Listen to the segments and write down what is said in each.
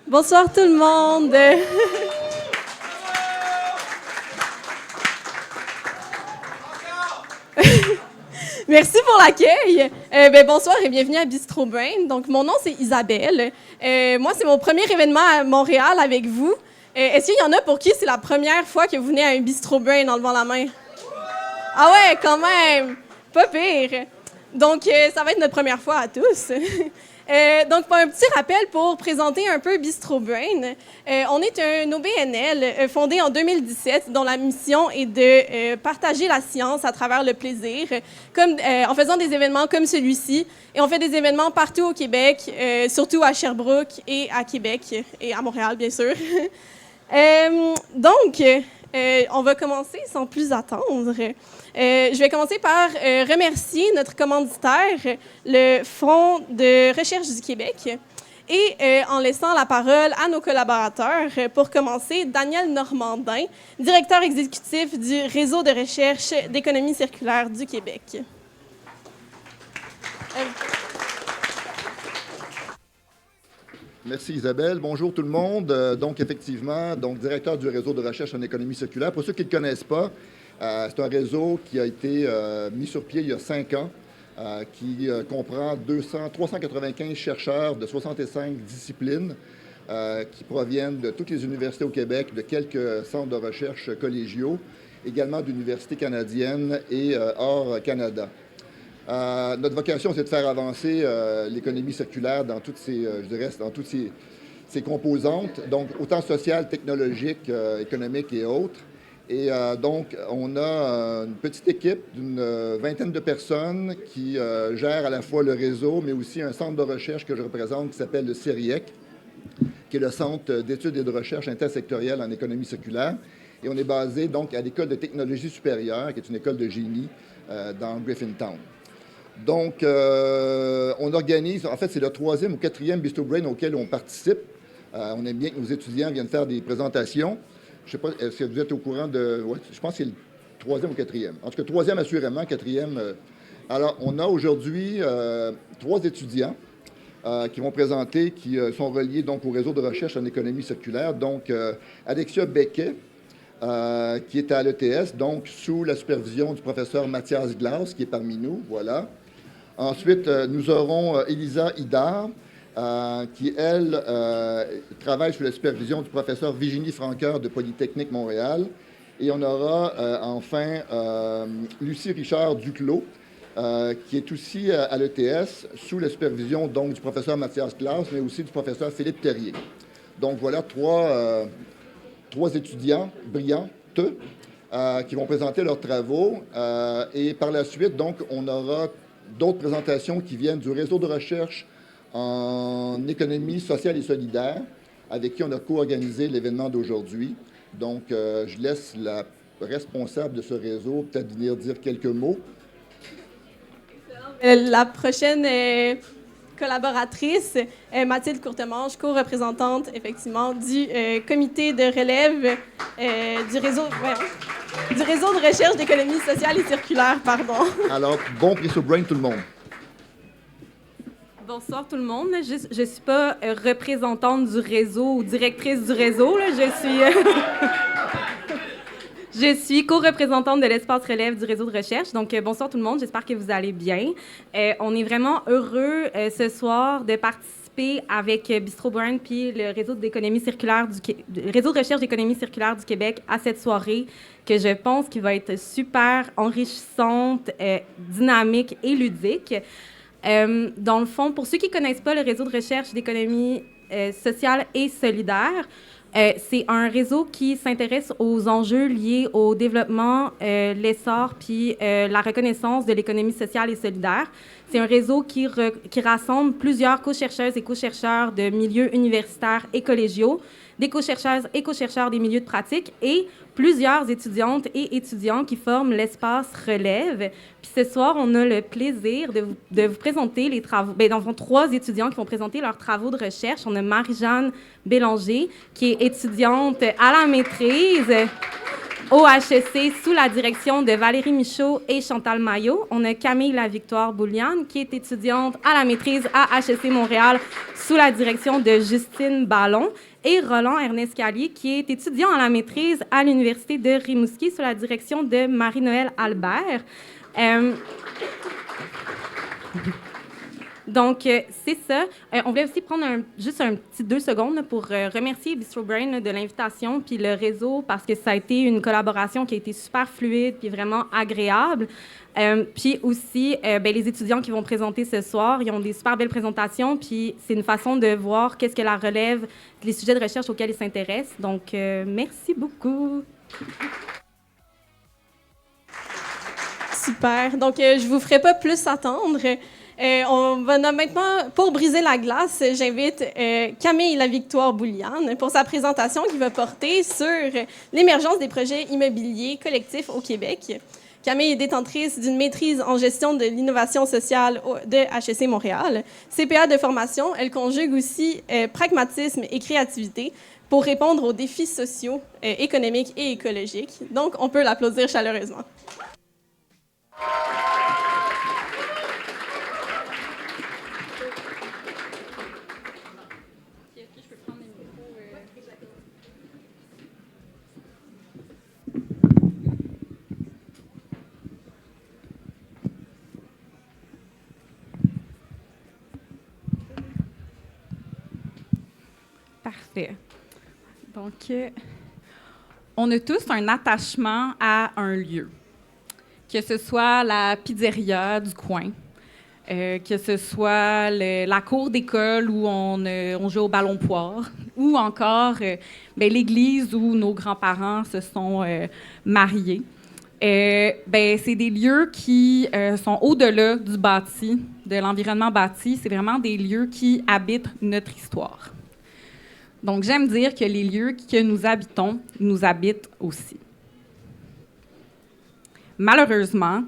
Bonsoir tout le monde. Merci pour l'accueil. Bonsoir et bienvenue à Bistro Brain. Donc, mon nom, c'est Isabelle. Moi, c'est mon premier événement à Montréal avec vous. Est-ce qu'il y en a pour qui c'est la première fois que vous venez à un Bistro Brain en levant la main? Ah ouais, quand même! Pas pire. Donc, ça va être notre première fois à tous. Donc, pour un petit rappel pour présenter un peu Bistro Brain, on est un OBNL fondé en 2017 dont la mission est de partager la science à travers le plaisir, en faisant des événements comme celui-ci. Et on fait des événements partout au Québec, surtout à Sherbrooke et à Québec et à Montréal, bien sûr. Donc, on va commencer sans plus attendre. Je vais commencer par remercier notre commanditaire, le Fonds de recherche du Québec, et en laissant la parole à nos collaborateurs. Pour commencer, Daniel Normandin, directeur exécutif du Réseau de recherche d'économie circulaire du Québec. Merci Isabelle. Bonjour tout le monde. Donc effectivement, directeur du réseau de recherche en économie circulaire. Pour ceux qui ne le connaissent pas, c'est un réseau qui a été mis sur pied il y a 5 ans, qui comprend 395 chercheurs de 65 disciplines qui proviennent de toutes les universités au Québec, de quelques centres de recherche collégiaux, également d'universités canadiennes et hors Canada. Notre vocation, c'est de faire avancer l'économie circulaire dans toutes ses composantes, donc autant sociales, technologiques, économiques et autres. Et donc, on a une petite équipe d'une vingtaine de personnes qui gèrent à la fois le réseau, mais aussi un centre de recherche que je représente qui s'appelle le CIRIEC, qui est le Centre d'études et de recherche intersectorielle en économie circulaire. Et on est basé donc à l'École de technologie supérieure, qui est une école de génie dans Griffintown. Donc, on organise, en fait, c'est le 3e ou 4e Bistro Brain auquel on participe. On aime bien que nos étudiants viennent faire des présentations. Je ne sais pas, est-ce que vous êtes au courant de... Ouais, je pense que c'est le 3e ou 4e. En tout cas, 3e assurément, 4e. Alors, on a aujourd'hui 3 étudiants qui vont présenter, qui sont reliés donc au réseau de recherche en économie circulaire. Donc, Alexia Becquet, qui est à l'ETS, donc sous la supervision du professeur Mathias Glass, qui est parmi nous, voilà. Ensuite, nous aurons Elisa Hidard, qui, elle, travaille sous la supervision du professeur Virginie Franqueur de Polytechnique Montréal. Et on aura enfin Lucie Richard-Duclos, qui est aussi à l'ETS, sous la supervision donc, du professeur Mathias Glass, mais aussi du professeur Philippe Terrier. Donc voilà 3 étudiants brillants, qui vont présenter leurs travaux. Et par la suite, donc, on aura d'autres présentations qui viennent du réseau de recherche en économie sociale et solidaire, avec qui on a co-organisé l'événement d'aujourd'hui. Donc, je laisse la responsable de ce réseau peut-être venir dire quelques mots. La prochaine collaboratrice, Mathilde Courtemanche, co-représentante, effectivement, du comité de relève du réseau de recherche d'économie sociale et circulaire, pardon. Alors, bon Bistro Brain tout le monde. Bonsoir tout le monde. Je ne suis pas représentante du réseau ou directrice du réseau. Là. Je suis co-représentante de l'espace relève du réseau de recherche. Donc, bonsoir tout le monde. J'espère que vous allez bien. On est vraiment heureux ce soir de participer avec Bistro Brain puis le réseau d'économie circulaire réseau de recherche d'économie circulaire du Québec à cette soirée que je pense qui va être super enrichissante, dynamique et ludique. Dans le fond, pour ceux qui ne connaissent pas le réseau de recherche d'économie sociale et solidaire, c'est un réseau qui s'intéresse aux enjeux liés au développement, l'essor puis la reconnaissance de l'économie sociale et solidaire. C'est un réseau qui rassemble plusieurs co-chercheuses et co-chercheurs de milieux universitaires et collégiaux, des co-chercheuses et co-chercheurs des milieux de pratique et plusieurs étudiantes et étudiants qui forment l'espace relève. Puis ce soir, on a le plaisir de vous présenter les travaux. Bien, dans le fond, 3 étudiants qui vont présenter leurs travaux de recherche. On a Marie-Jeanne Bélanger, qui est étudiante à la maîtrise. Au HEC, sous la direction de Valérie Michaud et Chantal Maillot, on a Camille Lavictoire-Bouliane, qui est étudiante à la maîtrise à HEC Montréal, sous la direction de Justine Ballon, et Roland Ernest Calier, qui est étudiant à la maîtrise à l'Université de Rimouski, sous la direction de Marie-Noëlle Albert. Donc, c'est ça. On voulait aussi prendre juste un petit 2 secondes pour remercier Bistro Brain de l'invitation puis le réseau parce que ça a été une collaboration qui a été super fluide puis vraiment agréable. Puis aussi, les étudiants qui vont présenter ce soir, ils ont des super belles présentations puis c'est une façon de voir qu'est-ce que la relève, les sujets de recherche auxquels ils s'intéressent. Donc, merci beaucoup. Super. Donc, je vous ferai pas plus attendre. On va maintenant, pour briser la glace, j'invite Camille Lavictoire-Bouliane pour sa présentation qui va porter sur l'émergence des projets immobiliers collectifs au Québec. Camille est détentrice d'une maîtrise en gestion de l'innovation sociale de HEC Montréal. CPA de formation, elle conjugue aussi pragmatisme et créativité pour répondre aux défis sociaux, économiques et écologiques. Donc, on peut l'applaudir chaleureusement. Parfait. Donc, on a tous un attachement à un lieu, que ce soit la pizzeria du coin, que ce soit la cour d'école où on joue au ballon poire, ou encore l'église où nos grands-parents se sont mariés. C'est des lieux qui sont au-delà du bâti, de l'environnement bâti. C'est vraiment des lieux qui habitent notre histoire. Donc, j'aime dire que les lieux que nous habitons nous habitent aussi. Malheureusement,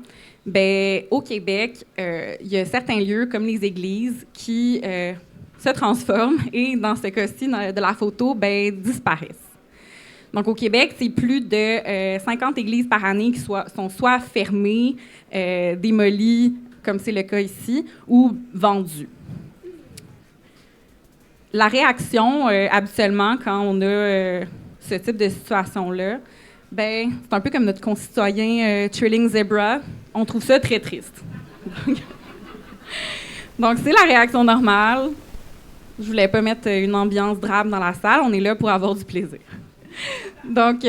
au Québec, il y a certains lieux, comme les églises, qui se transforment et, dans ce cas-ci, de la photo, disparaissent. Donc, au Québec, c'est plus de 50 églises par année qui sont soit fermées, démolies, comme c'est le cas ici, ou vendues. La réaction, habituellement, quand on a ce type de situation-là, c'est un peu comme notre concitoyen Trilling Zebra. On trouve ça très triste. Donc, c'est la réaction normale. Je voulais pas mettre une ambiance drame dans la salle. On est là pour avoir du plaisir. Donc,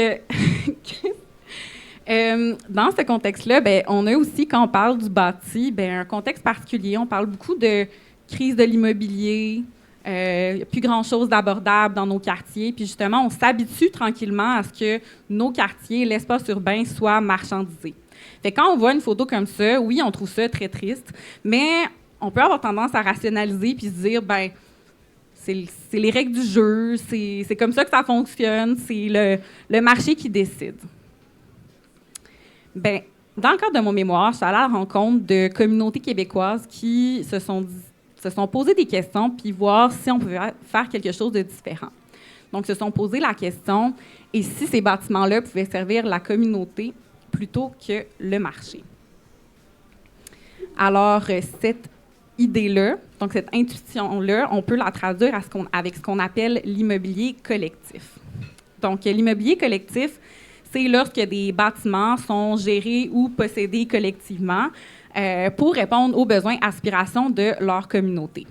dans ce contexte-là, on a aussi, quand on parle du bâti, un contexte particulier. On parle beaucoup de crise de l'immobilier. Il n'y a plus grand-chose d'abordable dans nos quartiers. Puis justement, on s'habitue tranquillement à ce que nos quartiers, l'espace urbain, soient marchandisés. Fait que quand on voit une photo comme ça, oui, on trouve ça très triste, mais on peut avoir tendance à rationaliser puis se dire, c'est les règles du jeu, c'est comme ça que ça fonctionne, c'est le marché qui décide. Dans le cadre de mon mémoire, je suis allée à la rencontre de communautés québécoises qui se sont posé des questions puis voir si on pouvait faire quelque chose de différent. Donc, se sont posé la question, et si ces bâtiments-là pouvaient servir la communauté plutôt que le marché? Alors, cette idée-là, donc cette intuition-là, on peut la traduire avec ce qu'on appelle l'immobilier collectif. Donc, l'immobilier collectif, c'est lorsque des bâtiments sont gérés ou possédés collectivement pour répondre aux besoins et aspirations de leur communauté.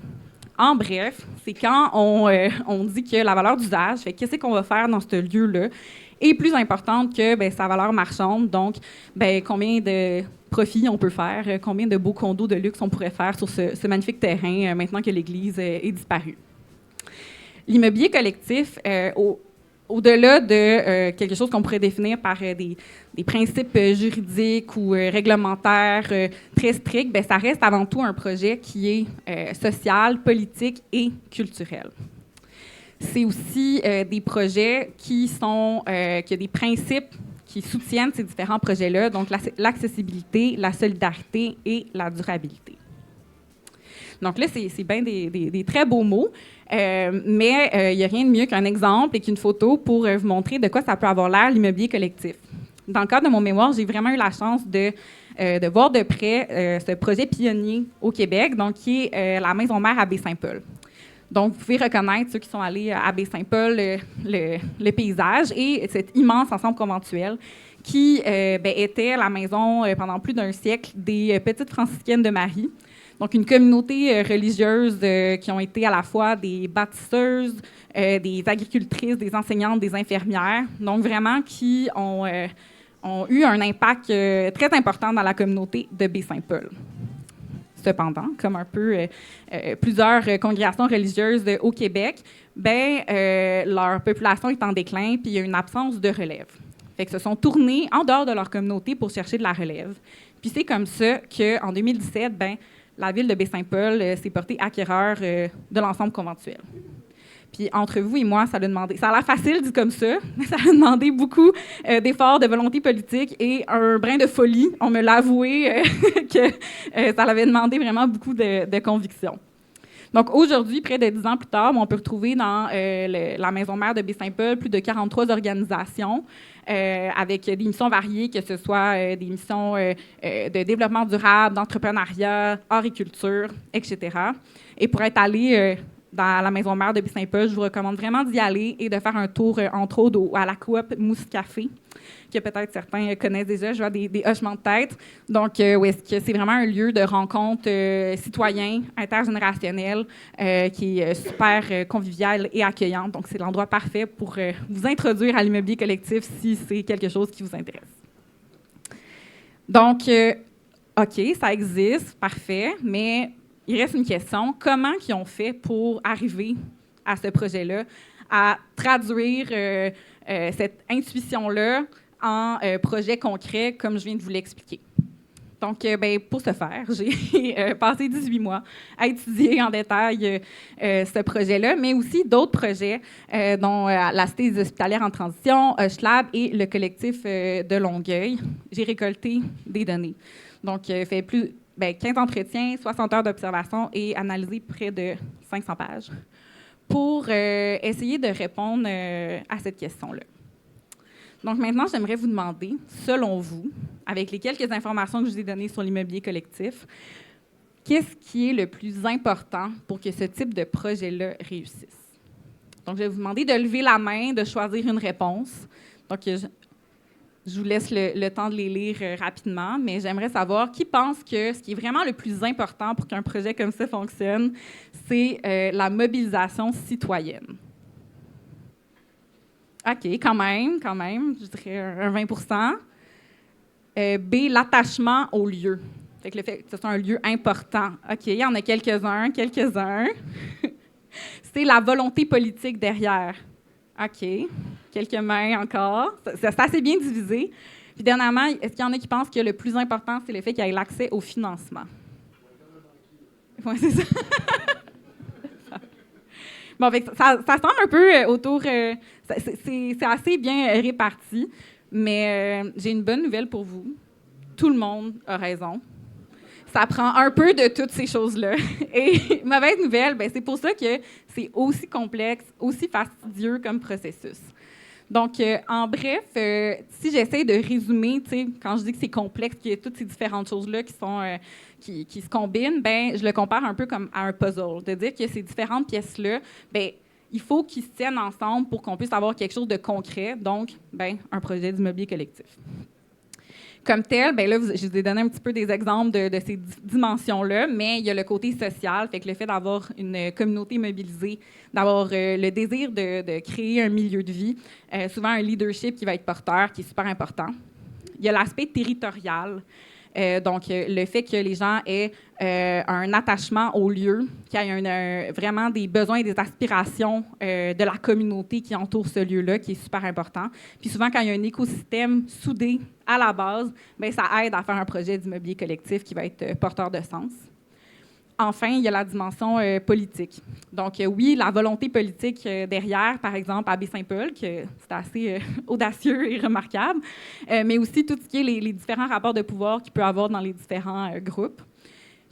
En bref, c'est quand on dit que la valeur d'usage, fait qu'est-ce qu'on va faire dans ce lieu-là, est plus importante que sa valeur marchande. Donc, combien de profits on peut faire, combien de beaux condos de luxe on pourrait faire sur ce magnifique terrain maintenant que l'église est disparue. L'immobilier collectif, au-delà de quelque chose qu'on pourrait définir par des principes juridiques ou réglementaires très stricts, ça reste avant tout un projet qui est social, politique et culturel. C'est aussi des projets qui ont des principes qui soutiennent ces différents projets-là, donc l'accessibilité, la solidarité et la durabilité. Donc là, c'est bien des très beaux mots, mais il n'y a rien de mieux qu'un exemple et qu'une photo pour vous montrer de quoi ça peut avoir l'air l'immobilier collectif. dans le cadre de mon mémoire, j'ai vraiment eu la chance de voir de près ce projet pionnier au Québec, donc qui est la maison mère à Baie-Saint-Paul. Donc, vous pouvez reconnaître, ceux qui sont allés à Baie-Saint-Paul, le paysage et cet immense ensemble conventuel qui était la maison pendant plus d'un siècle des Petites Franciscaines de Marie. Donc, une communauté religieuse qui ont été à la fois des bâtisseuses, des agricultrices, des enseignantes, des infirmières. Donc, vraiment, qui ont eu un impact très important dans la communauté de Baie-Saint-Paul. Cependant, comme un peu plusieurs congrégations religieuses au Québec, leur population est en déclin, puis il y a une absence de relève. Fait que se sont tournés en dehors de leur communauté pour chercher de la relève. Puis c'est comme ça qu'en 2017, la ville de Baie-Saint-Paul s'est portée acquéreur de l'ensemble conventuel. Puis entre vous et moi, ça a l'air facile dit comme ça, mais ça a demandé beaucoup d'efforts, de volonté politique et un brin de folie. On me l'a avoué que ça avait demandé vraiment beaucoup de conviction. Donc aujourd'hui, près de 10 ans plus tard, on peut retrouver dans la maison mère de Baie-Saint-Paul plus de 43 organisations avec des missions variées, que ce soit des missions de développement durable, d'entrepreneuriat, agriculture, etc. Et pour être allé dans la maison mère de Baie-Saint-Paul, je vous recommande vraiment d'y aller et de faire un tour, entre autres, à la coop Mousse Café, que peut-être certains connaissent déjà. Je vois des hochements de tête. Donc, où est-ce que c'est vraiment un lieu de rencontre citoyen, intergénérationnel, qui est super convivial et accueillant. Donc, c'est l'endroit parfait pour vous introduire à l'immobilier collectif si c'est quelque chose qui vous intéresse. Donc, OK, ça existe, parfait, mais il reste une question. Comment ils ont fait pour arriver à ce projet-là, à traduire cette intuition-là en projet concret, comme je viens de vous l'expliquer? Donc, pour ce faire, j'ai passé 18 mois à étudier en détail ce projet-là, mais aussi d'autres projets, dont la Cité des hospitalières en transition, HLAB et le collectif de Longueuil. J'ai récolté des données. Donc, fait 15 entretiens, 60 heures d'observation et analysé près de 500 pages pour essayer de répondre à cette question-là. Donc maintenant, j'aimerais vous demander, selon vous, avec les quelques informations que je vous ai données sur l'immobilier collectif, qu'est-ce qui est le plus important pour que ce type de projet-là réussisse? Donc, je vais vous demander de lever la main, de choisir une réponse. Donc, je vous laisse le temps de les lire rapidement, mais j'aimerais savoir qui pense que ce qui est vraiment le plus important pour qu'un projet comme ça fonctionne, c'est la mobilisation citoyenne. OK, quand même, je dirais un 20 B, l'attachement au lieu. Fait que le fait que ce soit un lieu important. OK, il y en a quelques-uns. C'est la volonté politique derrière. OK, quelques mains encore. C'est assez bien divisé. Puis dernièrement, est-ce qu'il y en a qui pensent que le plus important, c'est le fait qu'il y ait l'accès au financement? Oui, c'est ça. Bon, ça semble un peu autour... c'est assez bien réparti, mais j'ai une bonne nouvelle pour vous. Tout le monde a raison. Ça prend un peu de toutes ces choses-là. Et mauvaise nouvelle, c'est pour ça que c'est aussi complexe, aussi fastidieux comme processus. Donc, en bref, si j'essaie de résumer, quand je dis que c'est complexe, qu'il y a toutes ces différentes choses-là qui se combinent, je le compare un peu comme à un puzzle. De dire que ces différentes pièces-là, il faut qu'ils se tiennent ensemble pour qu'on puisse avoir quelque chose de concret, donc un projet d'immobilier collectif. Comme tel, là, je vous ai donné un petit peu des exemples de ces dimensions-là, mais il y a le côté social, fait que le fait d'avoir une communauté mobilisée, d'avoir le désir de créer un milieu de vie, souvent un leadership qui va être porteur, qui est super important. Il y a l'aspect territorial, donc le fait que les gens aient un attachement au lieu, qu'il y ait vraiment des besoins et des aspirations de la communauté qui entoure ce lieu-là, qui est super important. Puis souvent, quand il y a un écosystème soudé à la base, ça aide à faire un projet d'immobilier collectif qui va être porteur de sens. Enfin, il y a la dimension politique. Donc, oui, la volonté politique derrière, par exemple, à Baie-Saint-Paul, que c'est assez audacieux et remarquable, mais aussi tout ce qui est les différents rapports de pouvoir qu'il peut y avoir dans les différents groupes.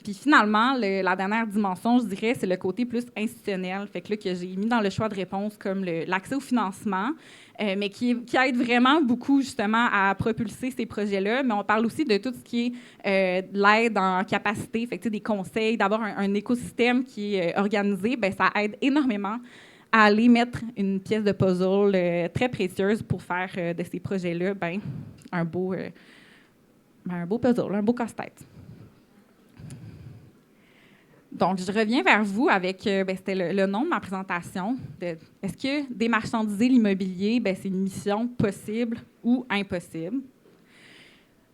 Puis finalement, la dernière dimension, je dirais, c'est le côté plus institutionnel. Fait que là, que j'ai mis dans le choix de réponse comme l'accès au financement, mais qui aide vraiment beaucoup, justement, à propulser ces projets-là. Mais on parle aussi de tout ce qui est de l'aide en capacité, fait que, des conseils, d'avoir un écosystème qui est organisé. Bien, ça aide énormément à aller mettre une pièce de puzzle très précieuse pour faire de ces projets-là un beau puzzle, un beau casse-tête. Donc, je reviens vers vous avec, c'était le nom de ma présentation. Est-ce que démarchandiser l'immobilier, c'est une mission possible ou impossible?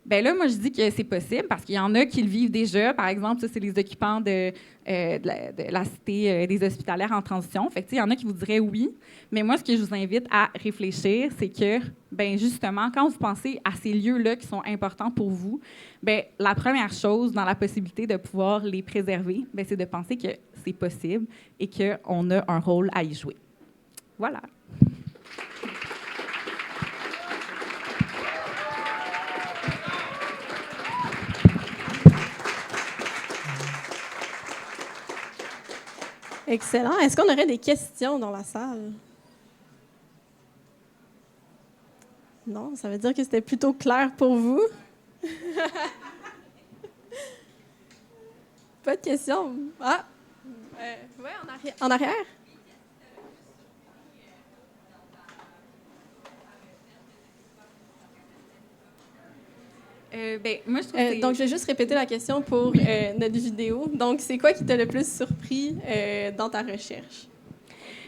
Bien là, moi, je dis que c'est possible parce qu'il y en a qui le vivent déjà. Par exemple, ça, c'est les occupants de la cité des hospitalières en transition. Fait que, il y en a qui vous diraient oui. Mais moi, ce que je vous invite à réfléchir, c'est que, justement, quand vous pensez à ces lieux-là qui sont importants pour vous, la première chose dans la possibilité de pouvoir les préserver, c'est de penser que c'est possible et qu'on a un rôle à y jouer. Voilà. Excellent. Est-ce qu'on aurait des questions dans la salle? Non, ça veut dire que c'était plutôt clair pour vous. Pas de questions? Ah! Oui, en arrière. Moi, je trouve donc, je vais juste répéter la question pour notre vidéo. Donc, c'est quoi qui t'a le plus surpris dans ta recherche?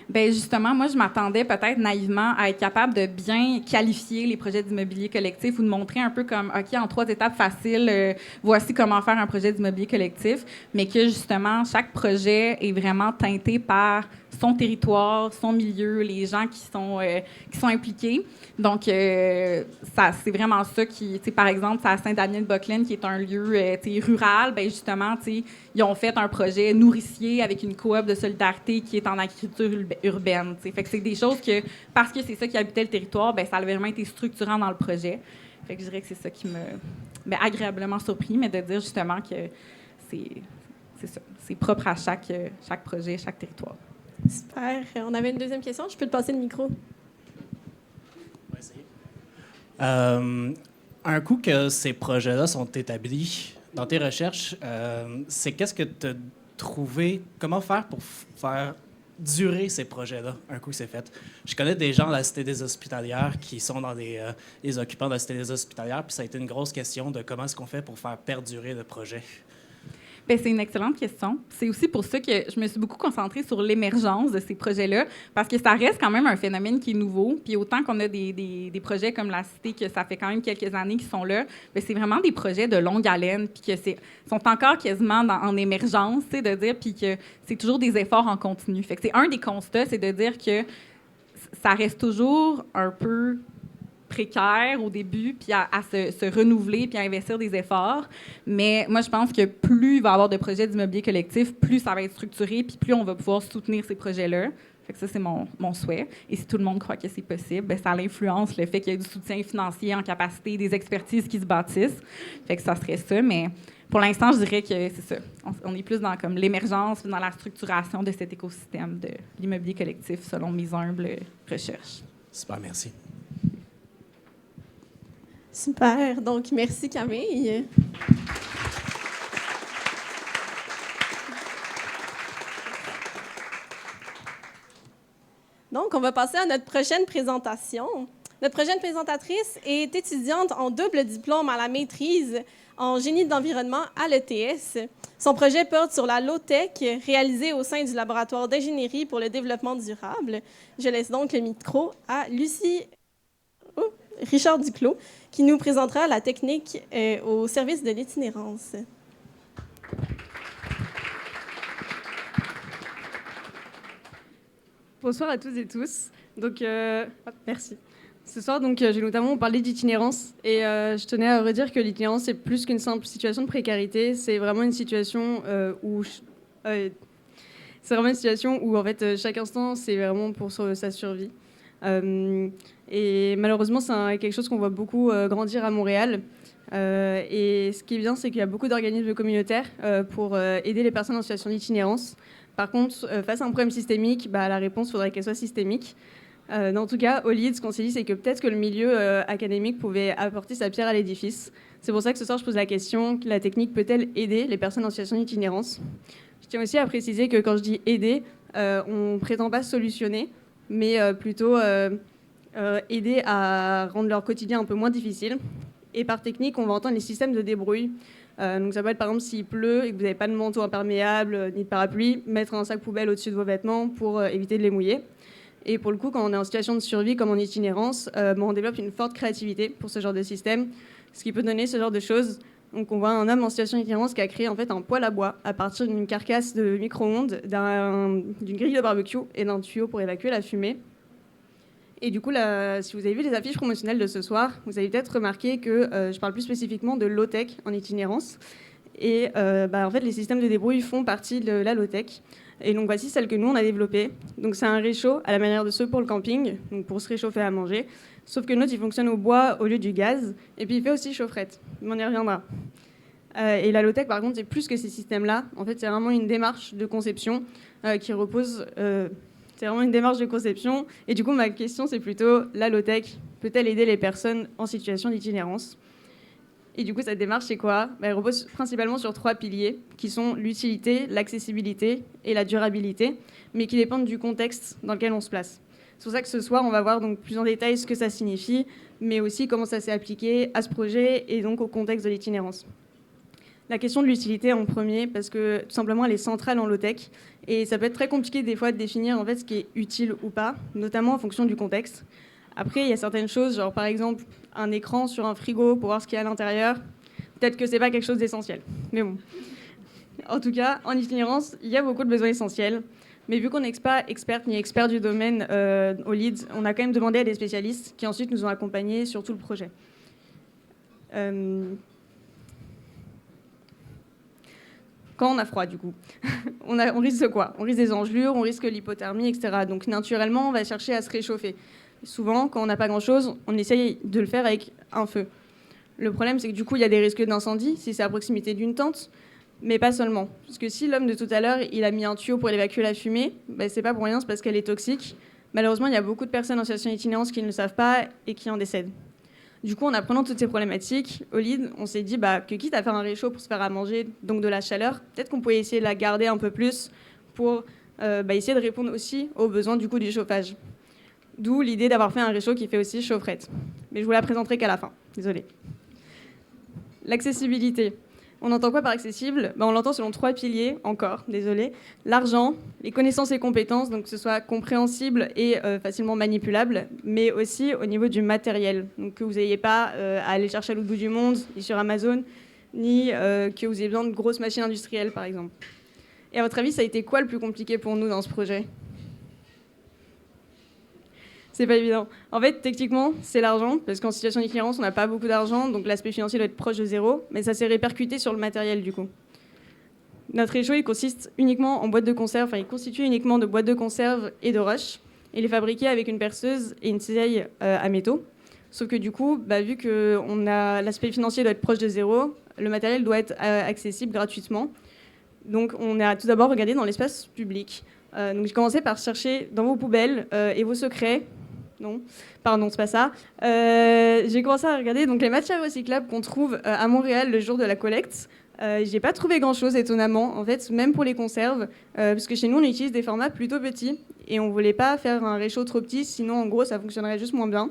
Bien, justement, moi, je m'attendais peut-être naïvement à être capable de bien qualifier les projets d'immobilier collectif ou de montrer un peu comme, OK, en 3 étapes faciles, voici comment faire un projet d'immobilier collectif, mais que, justement, chaque projet est vraiment teinté par son territoire, son milieu, les gens qui sont impliqués. Donc, c'est vraiment ça qui, par exemple, c'est à Saint-Daniel-Boclin, qui est un lieu rural. Bien, justement, ils ont fait un projet nourricier avec une coop de solidarité qui est en agriculture urbaine. Fait que c'est des choses que, parce que c'est ça qui habitait le territoire, ça a vraiment été structurant dans le projet. Fait que je dirais que c'est ça qui m'a agréablement surpris, mais de dire justement que c'est ça. C'est propre à chaque projet, chaque territoire. Super. On avait une deuxième question. Je peux te passer le micro? On va essayer. Un coup que ces projets-là sont établis, dans tes recherches, c'est qu'est-ce que tu as trouvé, comment faire pour faire durer ces projets-là, un coup que c'est fait? Je connais des gens de la Cité des Hospitalières qui sont dans les occupants de la Cité des Hospitalières, puis ça a été une grosse question de comment est-ce qu'on fait pour faire perdurer le projet. Bien, c'est une excellente question. C'est aussi pour ça que je me suis beaucoup concentrée sur l'émergence de ces projets-là, parce que ça reste quand même un phénomène qui est nouveau. Puis autant qu'on a des projets comme la Cité, que ça fait quand même quelques années qu'ils sont là, bien, c'est vraiment des projets de longue haleine, puis que sont encore quasiment en émergence, de dire, puis que c'est toujours des efforts en continu. Fait que c'est un des constats, c'est de dire que ça reste toujours un peu précaire au début, puis à se renouveler, puis à investir des efforts. Mais moi, je pense que plus il va y avoir de projets d'immobilier collectif, plus ça va être structuré, puis plus on va pouvoir soutenir ces projets-là. Fait que ça, c'est mon souhait. Et si tout le monde croit que c'est possible, bien, ça influence le fait qu'il y ait du soutien financier en capacité, des expertises qui se bâtissent. Fait que ça serait ça, mais pour l'instant, je dirais que c'est ça. On est plus dans comme l'émergence, dans la structuration de cet écosystème de l'immobilier collectif, selon mes humbles recherches. Super, merci. Super. Donc, merci Camille. Donc, on va passer à notre prochaine présentation. Notre prochaine présentatrice est étudiante en double diplôme à la maîtrise en génie de l'environnement à l'ETS. Son projet porte sur la low-tech réalisée au sein du laboratoire d'ingénierie pour le développement durable. Je laisse donc le micro à Richard Duclos, qui nous présentera la technique au service de l'itinérance. Bonsoir à toutes et tous. Donc, merci. Ce soir, donc, j'ai notamment parlé d'itinérance et je tenais à redire que l'itinérance, c'est plus qu'une simple situation de précarité. C'est vraiment une situation où en fait, chaque instant, c'est vraiment pour sa survie. Et malheureusement, c'est quelque chose qu'on voit beaucoup grandir à Montréal. Et ce qui est bien, c'est qu'il y a beaucoup d'organismes communautaires pour aider les personnes en situation d'itinérance. Par contre, face à un problème systémique, la réponse, il faudrait qu'elle soit systémique. En tout cas, au LEED, ce qu'on s'est dit, c'est que peut-être que le milieu académique pouvait apporter sa pierre à l'édifice. C'est pour ça que ce soir, je pose la question, la technique peut-elle aider les personnes en situation d'itinérance ? Je tiens aussi à préciser que quand je dis aider, on ne prétend pas solutionner, mais plutôt aider à rendre leur quotidien un peu moins difficile. Et par technique, on va entendre les systèmes de débrouille. Donc ça peut être par exemple s'il pleut et que vous n'avez pas de manteau imperméable ni de parapluie, mettre un sac poubelle au-dessus de vos vêtements pour éviter de les mouiller. Et pour le coup, quand on est en situation de survie comme en itinérance, on développe une forte créativité pour ce genre de système, ce qui peut donner ce genre de choses. Donc on voit un homme en situation d'itinérance qui a créé en fait un poêle à bois à partir d'une carcasse de micro-ondes, d'une grille de barbecue et d'un tuyau pour évacuer la fumée. Et du coup, si vous avez vu les affiches promotionnelles de ce soir, vous avez peut-être remarqué que je parle plus spécifiquement de low-tech en itinérance. Et en fait, les systèmes de débrouille font partie de la low-tech. Et donc voici celle que nous, on a développée. Donc c'est un réchaud à la manière de ceux pour le camping, donc pour se réchauffer à manger. Sauf que le nôtre, il fonctionne au bois au lieu du gaz. Et puis il fait aussi chaufferette. On y reviendra. Et la low-tech, par contre, c'est plus que ces systèmes-là. En fait, c'est vraiment une démarche de conception qui repose... c'est vraiment une démarche de conception. Et du coup, ma question, c'est plutôt, la low-tech peut-elle aider les personnes en situation d'itinérance ? Et du coup, cette démarche, c'est quoi ? Elle repose principalement sur 3 piliers, qui sont l'utilité, l'accessibilité et la durabilité, mais qui dépendent du contexte dans lequel on se place. C'est pour ça que ce soir, on va voir donc plus en détail ce que ça signifie, mais aussi comment ça s'est appliqué à ce projet et donc au contexte de l'itinérance. La question de l'utilité en premier, parce que tout simplement, elle est centrale en low-tech, et ça peut être très compliqué des fois de définir en fait, ce qui est utile ou pas, notamment en fonction du contexte. Après, il y a certaines choses, genre par exemple un écran sur un frigo pour voir ce qu'il y a à l'intérieur. Peut-être que c'est pas quelque chose d'essentiel. Mais bon. En tout cas, en itinérance, il y a beaucoup de besoins essentiels. Mais vu qu'on n'est pas experte ni expert du domaine au LEED, on a quand même demandé à des spécialistes qui ensuite nous ont accompagnés sur tout le projet. Quand on a froid, du coup, on risque quoi ? On risque des engelures, on risque l'hypothermie, etc. Donc naturellement, on va chercher à se réchauffer. Souvent, quand on n'a pas grand-chose, on essaye de le faire avec un feu. Le problème, c'est que du coup, il y a des risques d'incendie si c'est à proximité d'une tente, mais pas seulement. Parce que si l'homme de tout à l'heure, il a mis un tuyau pour évacuer la fumée, c'est pas pour rien, c'est parce qu'elle est toxique. Malheureusement, il y a beaucoup de personnes en situation d'itinérance qui ne le savent pas et qui en décèdent. Du coup, en apprenant toutes ces problématiques, au LEED, on s'est dit que quitte à faire un réchaud pour se faire à manger, donc de la chaleur, peut-être qu'on pouvait essayer de la garder un peu plus pour essayer de répondre aussi aux besoins du coup du chauffage. D'où l'idée d'avoir fait un réchaud qui fait aussi chaufferette. Mais je vous la présenterai qu'à la fin. Désolée. L'accessibilité. On entend quoi par accessible ? On l'entend selon 3 piliers, encore, désolée. L'argent, les connaissances et compétences, donc que ce soit compréhensible et facilement manipulable, mais aussi au niveau du matériel. Donc que vous n'ayez pas à aller chercher à l'autre bout du monde, ni sur Amazon, ni que vous ayez besoin de grosses machines industrielles, par exemple. Et à votre avis, ça a été quoi le plus compliqué pour nous dans ce projet ? C'est pas évident. En fait, techniquement, c'est l'argent, parce qu'en situation d'itinérance, on n'a pas beaucoup d'argent, donc l'aspect financier doit être proche de zéro, mais ça s'est répercuté sur le matériel, du coup. Notre réchaud, il consiste uniquement en boîtes de conserve, il constitue uniquement de boîtes de conserve et de rush. Il est fabriqué avec une perceuse et une cisaille à métaux. Sauf que du coup, vu que l'aspect financier doit être proche de zéro, le matériel doit être accessible gratuitement. Donc on a tout d'abord regardé dans l'espace public. Donc j'ai commencé par chercher dans vos poubelles et vos secrets. Non, pardon, c'est pas ça. J'ai commencé à regarder donc, les matières recyclables qu'on trouve à Montréal le jour de la collecte. J'ai pas trouvé grand-chose, étonnamment, en fait, même pour les conserves, parce que chez nous, on utilise des formats plutôt petits, et on voulait pas faire un réchaud trop petit, sinon, en gros, ça fonctionnerait juste moins bien.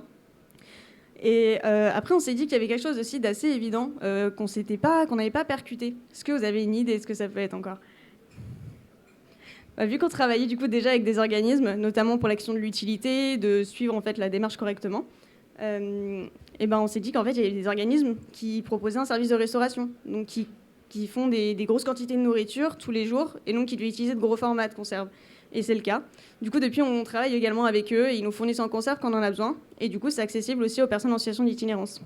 Et après, on s'est dit qu'il y avait quelque chose aussi d'assez évident, qu'on n'avait pas percuté. Est-ce que vous avez une idée de ce que ça peut être encore ? Vu qu'on travaillait du coup déjà avec des organismes, notamment pour l'action de l'utilité, de suivre en fait la démarche correctement, on s'est dit qu'en fait il y avait des organismes qui proposaient un service de restauration, donc qui font des grosses quantités de nourriture tous les jours et donc qui doivent utiliser de gros formats de conserve. Et c'est le cas. Du coup, depuis, on travaille également avec eux et ils nous fournissent en conserve quand on en a besoin. Et du coup, c'est accessible aussi aux personnes en situation d'itinérance.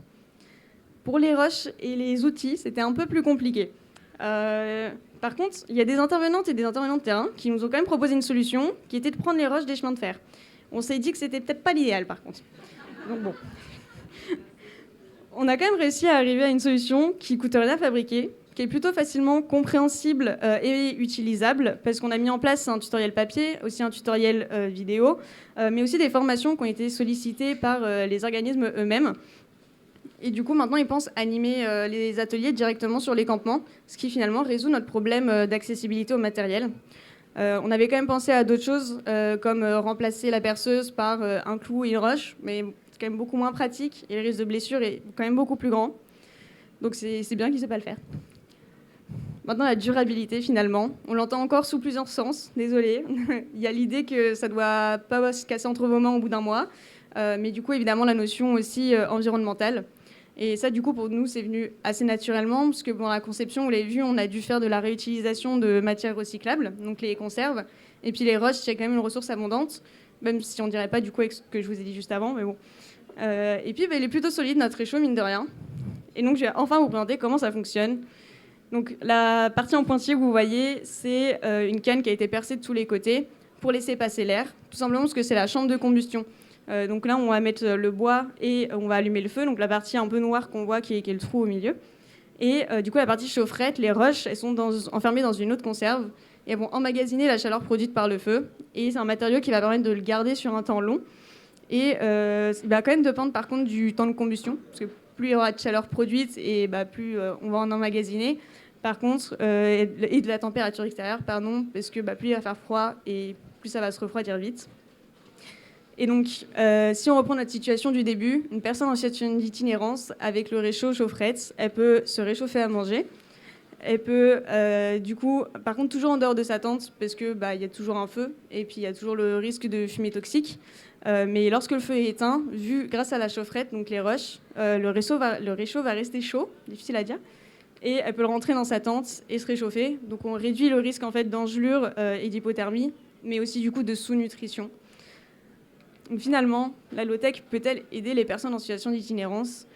Pour les rushs et les outils, c'était un peu plus compliqué. Par contre, il y a des intervenantes et des intervenants de terrain qui nous ont quand même proposé une solution, qui était de prendre les rushs des chemins de fer. On s'est dit que c'était peut-être pas l'idéal, par contre. Donc bon. on a quand même réussi à arriver à une solution qui coûte rien à fabriquer, qui est plutôt facilement compréhensible et utilisable, parce qu'on a mis en place un tutoriel papier, aussi un tutoriel vidéo, mais aussi des formations qui ont été sollicitées par les organismes eux-mêmes. Et du coup, maintenant, ils pensent animer les ateliers directement sur les campements, ce qui finalement résout notre problème d'accessibilité au matériel. On avait quand même pensé à d'autres choses, comme remplacer la perceuse par un clou et une roche, mais c'est quand même beaucoup moins pratique et le risque de blessure est quand même beaucoup plus grand. Donc c'est bien qu'ils ne savent pas le faire. Maintenant, la durabilité, finalement, on l'entend encore sous plusieurs sens, désolé. Il y a l'idée que ça ne doit pas se casser entre vos mains au bout d'un mois, mais du coup, évidemment, la notion aussi environnementale. Et ça, du coup, pour nous, c'est venu assez naturellement, parce que dans la conception, vous l'avez vu, on a dû faire de la réutilisation de matières recyclables, donc les conserves. Et puis les roches, c'est quand même une ressource abondante, même si on ne dirait pas du coup avec ce que je vous ai dit juste avant, mais bon. Et puis, il est plutôt solide, notre réchaud, mine de rien. Et donc, je vais enfin vous présenter comment ça fonctionne. Donc, la partie en pointillé que vous voyez, c'est une canne qui a été percée de tous les côtés pour laisser passer l'air, tout simplement parce que c'est la chambre de combustion. Donc là, on va mettre le bois et on va allumer le feu. Donc la partie un peu noire qu'on voit, qui est le trou au milieu. Et du coup, la partie chaufferette, les roches, elles sont enfermées dans une autre conserve. Et elles vont emmagasiner la chaleur produite par le feu. Et c'est un matériau qui va permettre de le garder sur un temps long. Et il va quand même dépendre par contre du temps de combustion. Parce que plus il y aura de chaleur produite, et plus on va en emmagasiner. Par contre, et de la température extérieure, pardon, parce que plus il va faire froid et plus ça va se refroidir vite. Et donc, si on reprend notre situation du début, une personne en situation d'itinérance, avec le réchaud chaufferette, elle peut se réchauffer à manger. Elle peut, du coup, par contre, toujours en dehors de sa tente, parce qu'il y a toujours un feu, et puis il y a toujours le risque de fumée toxique. Mais lorsque le feu est éteint, grâce à la chaufferette, donc les roches, le réchaud va rester chaud, difficile à dire, et elle peut le rentrer dans sa tente et se réchauffer. Donc on réduit le risque en fait, d'engelure et d'hypothermie, mais aussi du coup de sous-nutrition. Donc finalement, la low-tech peut-elle aider les personnes en situation d'itinérance ?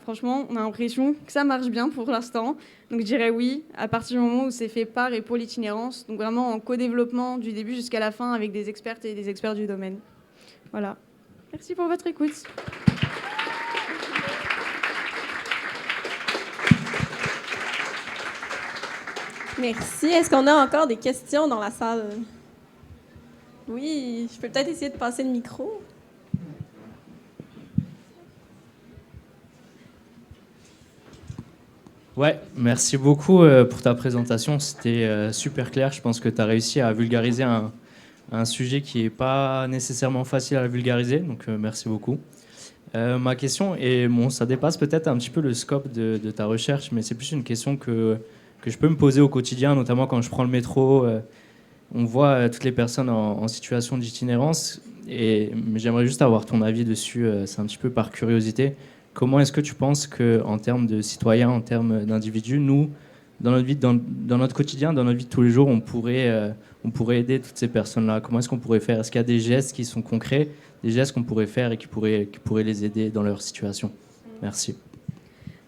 Franchement, on a l'impression que ça marche bien pour l'instant. Donc je dirais oui, à partir du moment où c'est fait par et pour l'itinérance. Donc vraiment en co-développement du début jusqu'à la fin avec des expertes et des experts du domaine. Voilà. Merci pour votre écoute. Merci. Est-ce qu'on a encore des questions dans la salle? Oui, je peux peut-être essayer de passer le micro. Ouais, merci beaucoup pour ta présentation. C'était super clair. Je pense que tu as réussi à vulgariser un sujet qui n'est pas nécessairement facile à vulgariser. Donc, merci beaucoup. Ma question, et bon, ça dépasse peut-être un petit peu le scope de ta recherche, mais c'est plus une question que je peux me poser au quotidien, notamment quand je prends le métro. On voit toutes les personnes en situation d'itinérance, mais j'aimerais juste avoir ton avis dessus. C'est un petit peu par curiosité. Comment est-ce que tu penses qu'en termes de citoyens, en termes d'individus, nous, dans notre vie, dans notre quotidien, dans notre vie de tous les jours, on pourrait aider toutes ces personnes-là? Comment est-ce qu'on pourrait faire? Est-ce qu'il y a des gestes qui sont concrets, des gestes qu'on pourrait faire et qui pourraient les aider dans leur situation? Merci.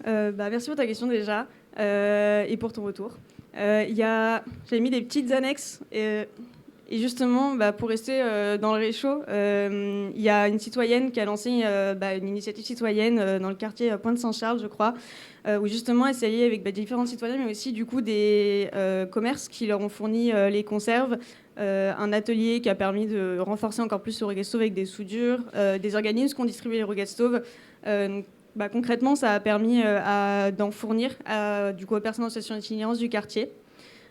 Merci pour ta question déjà et pour ton retour. J'ai mis des petites annexes et justement, pour rester dans le réchaud, il y a une citoyenne qui a lancé une initiative citoyenne dans le quartier Pointe-Saint-Charles, je crois, où justement essayer avec différents citoyens, mais aussi du coup des commerces qui leur ont fourni les conserves, un atelier qui a permis de renforcer encore plus le Rogastove avec des soudures, des organismes qui ont distribué les Rogastove. Concrètement, ça a permis d'en fournir aux personnes en situation d'itinérance du quartier.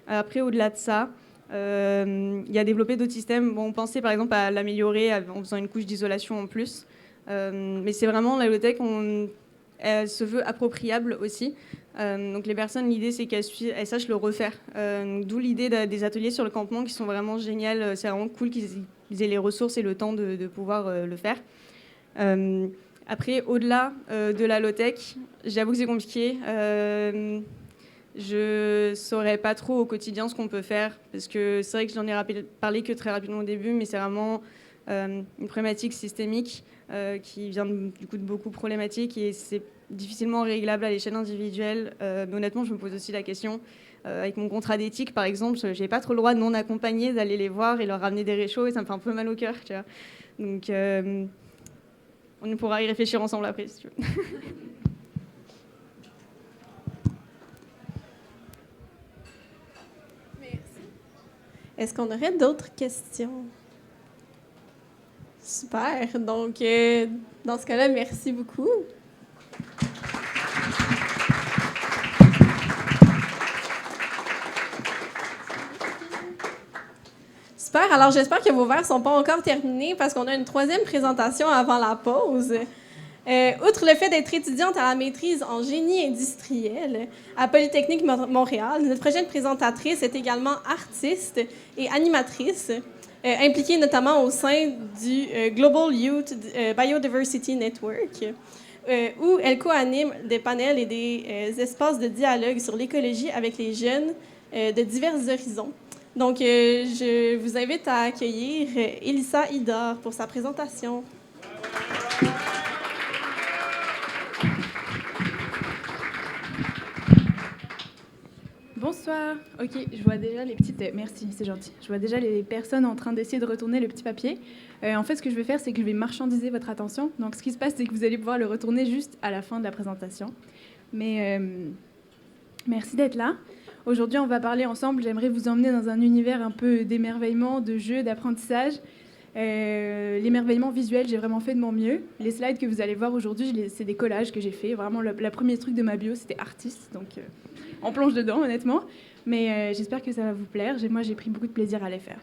Après, au-delà de ça, il y a développé d'autres systèmes. On pensait par exemple à l'améliorer en faisant une couche d'isolation en plus. Mais c'est vraiment la low-tech, elle se veut appropriable aussi. Donc les personnes, l'idée c'est qu'elles sachent le refaire. D'où l'idée des ateliers sur le campement qui sont vraiment géniales. C'est vraiment cool qu'ils aient les ressources et le temps de pouvoir le faire. Après, au-delà de la low-tech, j'avoue que c'est compliqué. Je ne saurais pas trop au quotidien ce qu'on peut faire, parce que c'est vrai que j'en ai parlé que très rapidement au début, mais c'est vraiment une problématique systémique qui vient du coup de beaucoup de problématiques et c'est difficilement réglable à l'échelle individuelle. Mais honnêtement, je me pose aussi la question, avec mon contrat d'éthique par exemple, je n'ai pas trop le droit de non accompagner, d'aller les voir et leur ramener des réchauds et ça me fait un peu mal au cœur. Tu vois. Donc on pourra y réfléchir ensemble après si tu veux. Est-ce qu'on aurait d'autres questions? Super. Donc, dans ce cas-là, merci beaucoup. Super. Alors, j'espère que vos verres ne sont pas encore terminés parce qu'on a une troisième présentation avant la pause. Outre le fait d'être étudiante à la maîtrise en génie industriel à Polytechnique Montréal, notre prochaine présentatrice est également artiste et animatrice, impliquée notamment au sein du Global Youth Biodiversity Network, où elle co-anime des panels et des espaces de dialogue sur l'écologie avec les jeunes de divers horizons. Donc, je vous invite à accueillir Elissa Idor pour sa présentation. Bonsoir. Ok, je vois déjà les petites... merci, c'est gentil. Je vois déjà les personnes en train d'essayer de retourner le petit papier. En fait, ce que je vais faire, c'est que je vais marchandiser votre attention. Donc, ce qui se passe, c'est que vous allez pouvoir le retourner juste à la fin de la présentation. Mais merci d'être là. Aujourd'hui, on va parler ensemble. J'aimerais vous emmener dans un univers un peu d'émerveillement, de jeu, d'apprentissage. L'émerveillement visuel, j'ai vraiment fait de mon mieux. Les slides que vous allez voir aujourd'hui, c'est des collages que j'ai fait. Vraiment, le premier truc de ma bio, c'était artiste. Donc, on plonge dedans, honnêtement. Mais j'espère que ça va vous plaire. Moi, j'ai pris beaucoup de plaisir à les faire.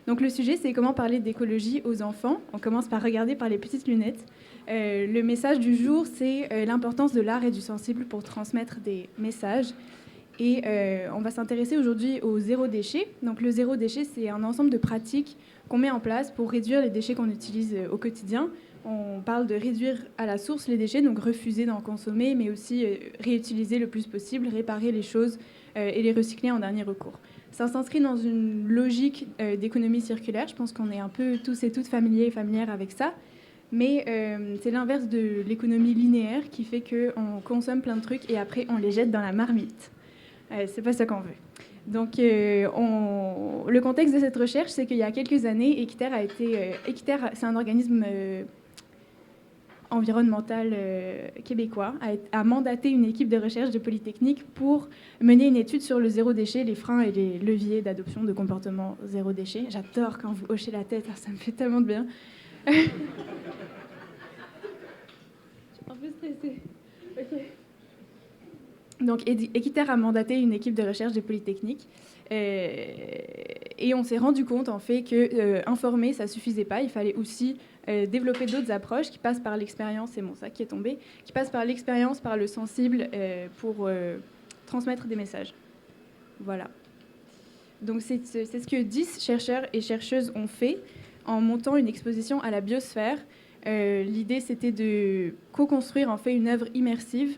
Donc, le sujet, c'est comment parler d'écologie aux enfants. On commence par regarder par les petites lunettes. Le message du jour, c'est l'importance de l'art et du sensible pour transmettre des messages. Et on va s'intéresser aujourd'hui au zéro déchet. Donc, le zéro déchet, c'est un ensemble de pratiques qu'on met en place pour réduire les déchets qu'on utilise au quotidien. On parle de réduire à la source les déchets, donc refuser d'en consommer, mais aussi réutiliser le plus possible, réparer les choses et les recycler en dernier recours. Ça s'inscrit dans une logique d'économie circulaire. Je pense qu'on est un peu tous et toutes familiers et familières avec ça. Mais c'est l'inverse de l'économie linéaire qui fait qu'on consomme plein de trucs et après on les jette dans la marmite. C'est pas ça qu'on veut. Donc, le contexte de cette recherche, c'est qu'il y a quelques années, Équiterre c'est un organisme environnemental québécois, a mandaté une équipe de recherche de Polytechnique pour mener une étude sur le zéro déchet, les freins et les leviers d'adoption de comportement zéro déchet. J'adore quand vous hochez la tête, ça me fait tellement de bien. Je suis un peu stressée. Ok. Donc, Équiterre a mandaté une équipe de recherche de Polytechnique et on s'est rendu compte en fait que informer ça suffisait pas, il fallait aussi développer d'autres approches qui passent par l'expérience, c'est mon sac qui est tombé, qui passent par l'expérience, par le sensible pour transmettre des messages. Voilà. Donc c'est ce que 10 chercheurs et chercheuses ont fait en montant une exposition à la biosphère. L'idée c'était de co-construire en fait une œuvre immersive.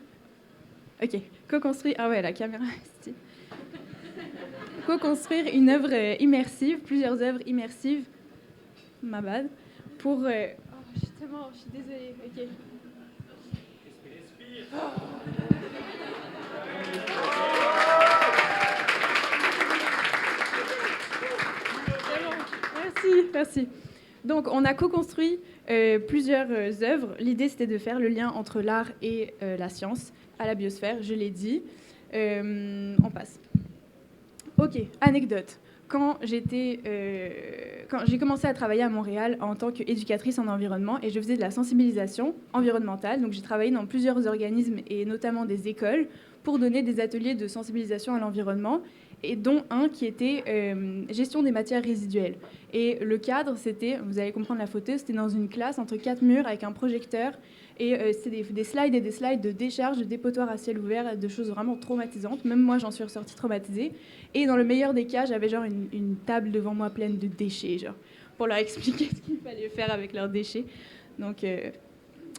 Ok, co-construire... Ah ouais, la caméra... Co-construire une œuvre immersive, plusieurs œuvres immersives, ma bad, pour... Oh, je suis désolée, ok. Merci. Donc, on a co-construit plusieurs œuvres. L'idée, c'était de faire le lien entre l'art et la science à la biosphère, je l'ai dit. On passe. Ok, anecdote. Quand j'ai commencé à travailler à Montréal en tant qu'éducatrice en environnement et je faisais de la sensibilisation environnementale, donc j'ai travaillé dans plusieurs organismes et notamment des écoles pour donner des ateliers de sensibilisation à l'environnement, et dont un qui était gestion des matières résiduelles. Et le cadre, c'était, vous allez comprendre la photo, c'était dans une classe entre 4 murs avec un projecteur, et c'était des slides et des slides de décharge, de dépotoirs à ciel ouvert, de choses vraiment traumatisantes. Même moi, j'en suis ressortie traumatisée. Et dans le meilleur des cas, j'avais genre une table devant moi pleine de déchets, genre, pour leur expliquer ce qu'il fallait faire avec leurs déchets. Donc,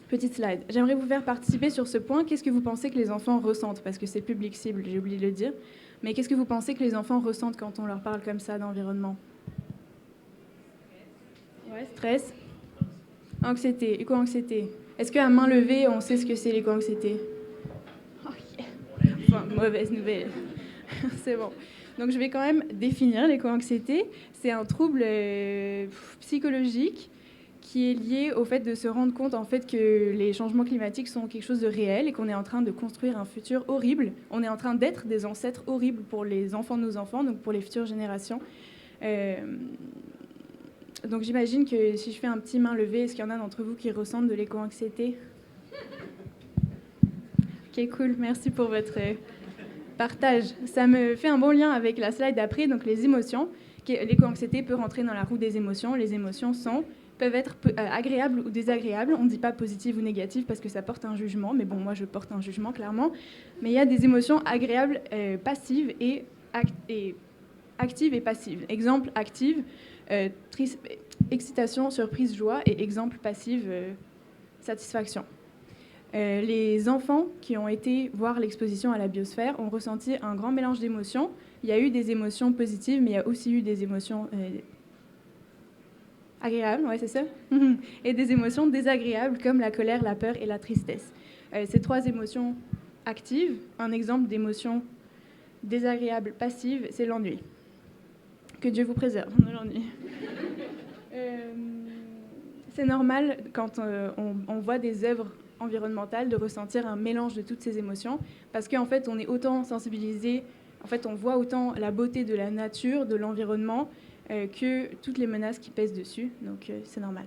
petite slide. J'aimerais vous faire participer sur ce point. Qu'est-ce que vous pensez que les enfants ressentent? Parce que c'est public cible, j'ai oublié de le dire. Mais qu'est-ce que vous pensez que les enfants ressentent quand on leur parle comme ça d'environnement? Ouais, stress. Anxiété. Éco-anxiété. Est-ce qu'à main levée, on sait ce que c'est l'éco-anxiété? Oh yeah. Enfin, mauvaise nouvelle. C'est bon. Donc, je vais quand même définir l'éco-anxiété. C'est un trouble psychologique qui est lié au fait de se rendre compte en fait que les changements climatiques sont quelque chose de réel et qu'on est en train de construire un futur horrible. On est en train d'être des ancêtres horribles pour les enfants de nos enfants, donc pour les futures générations. Donc j'imagine que si je fais un petit main levée, est-ce qu'il y en a d'entre vous qui ressentent de l'éco-anxiété? Ok, cool, merci pour votre partage. Ça me fait un bon lien avec la slide d'après, donc les émotions. L'éco-anxiété peut rentrer dans la roue des émotions. Les émotions peuvent être agréables ou désagréables. On ne dit pas positives ou négatives parce que ça porte un jugement, mais bon, moi je porte un jugement clairement. Mais il y a des émotions agréables, passives et actives et passives. Exemple, active, excitation, surprise, joie, et exemple, passive, satisfaction. Les enfants qui ont été voir l'exposition à la biosphère ont ressenti un grand mélange d'émotions. Il y a eu des émotions positives, mais il y a aussi eu des émotions agréables, ouais, c'est ça, et des émotions désagréables comme la colère, la peur et la tristesse. Ces trois émotions actives, un exemple d'émotion désagréable passive, c'est l'ennui. Que Dieu vous préserve de l'ennui. C'est normal quand on voit des œuvres environnementales de ressentir un mélange de toutes ces émotions parce qu'en fait on est autant sensibilisé, en fait on voit autant la beauté de la nature, de l'environnement que toutes les menaces qui pèsent dessus, donc c'est normal.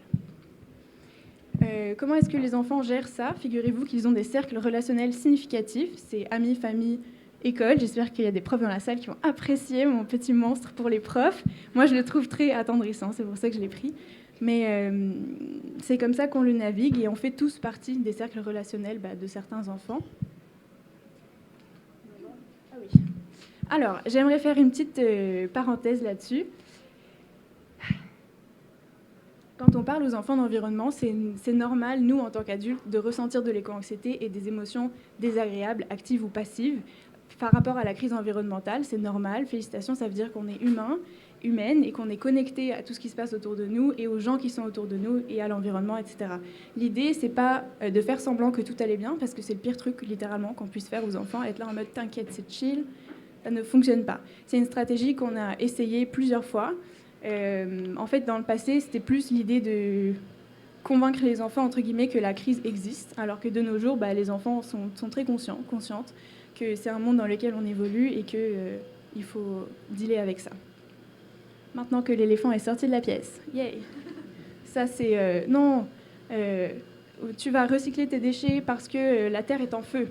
Comment est-ce que les enfants gèrent ça? Figurez-vous qu'ils ont des cercles relationnels significatifs, c'est amis, famille, école. J'espère qu'il y a des profs dans la salle qui vont apprécier mon petit monstre pour les profs. Moi je le trouve très attendrissant, c'est pour ça que je l'ai pris. Mais c'est comme ça qu'on le navigue et on fait tous partie des cercles relationnels de certains enfants. Ah oui. Alors, j'aimerais faire une petite parenthèse là-dessus. Quand on parle aux enfants d'environnement, c'est normal, nous, en tant qu'adultes, de ressentir de l'éco-anxiété et des émotions désagréables, actives ou passives. Par rapport à la crise environnementale, c'est normal. Félicitations, ça veut dire qu'on est humaine et qu'on est connecté à tout ce qui se passe autour de nous et aux gens qui sont autour de nous et à l'environnement, etc. L'idée, c'est pas de faire semblant que tout allait bien, parce que c'est le pire truc, littéralement, qu'on puisse faire aux enfants, être là en mode « t'inquiète, c'est chill », ça ne fonctionne pas. C'est une stratégie qu'on a essayée plusieurs fois. En fait, dans le passé, c'était plus l'idée de convaincre les enfants, entre guillemets, que la crise existe, alors que de nos jours, les enfants sont très conscientes que c'est un monde dans lequel on évolue et qu'il faut dealer avec ça. Maintenant que l'éléphant est sorti de la pièce. Yay! Ça, c'est... non, tu vas recycler tes déchets parce que la Terre est en feu.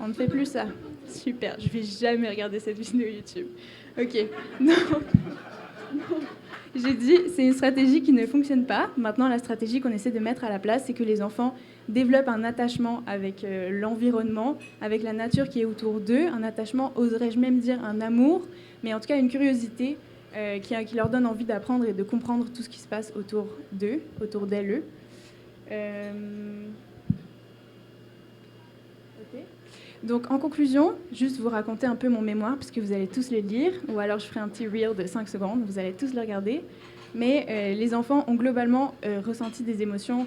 On ne fait plus ça. Super, je vais jamais regarder cette vidéo YouTube. Ok. Non. J'ai dit, c'est une stratégie qui ne fonctionne pas. Maintenant, la stratégie qu'on essaie de mettre à la place, c'est que les enfants développent un attachement avec l'environnement, avec la nature qui est autour d'eux, un attachement, oserais-je même dire un amour, mais en tout cas une curiosité qui leur donne envie d'apprendre et de comprendre tout ce qui se passe autour d'eux, autour d'elles. Okay. Donc en conclusion, juste vous raconter un peu mon mémoire, puisque vous allez tous le lire, ou alors je ferai un petit reel de 5 secondes, vous allez tous le regarder. Mais les enfants ont globalement ressenti des émotions,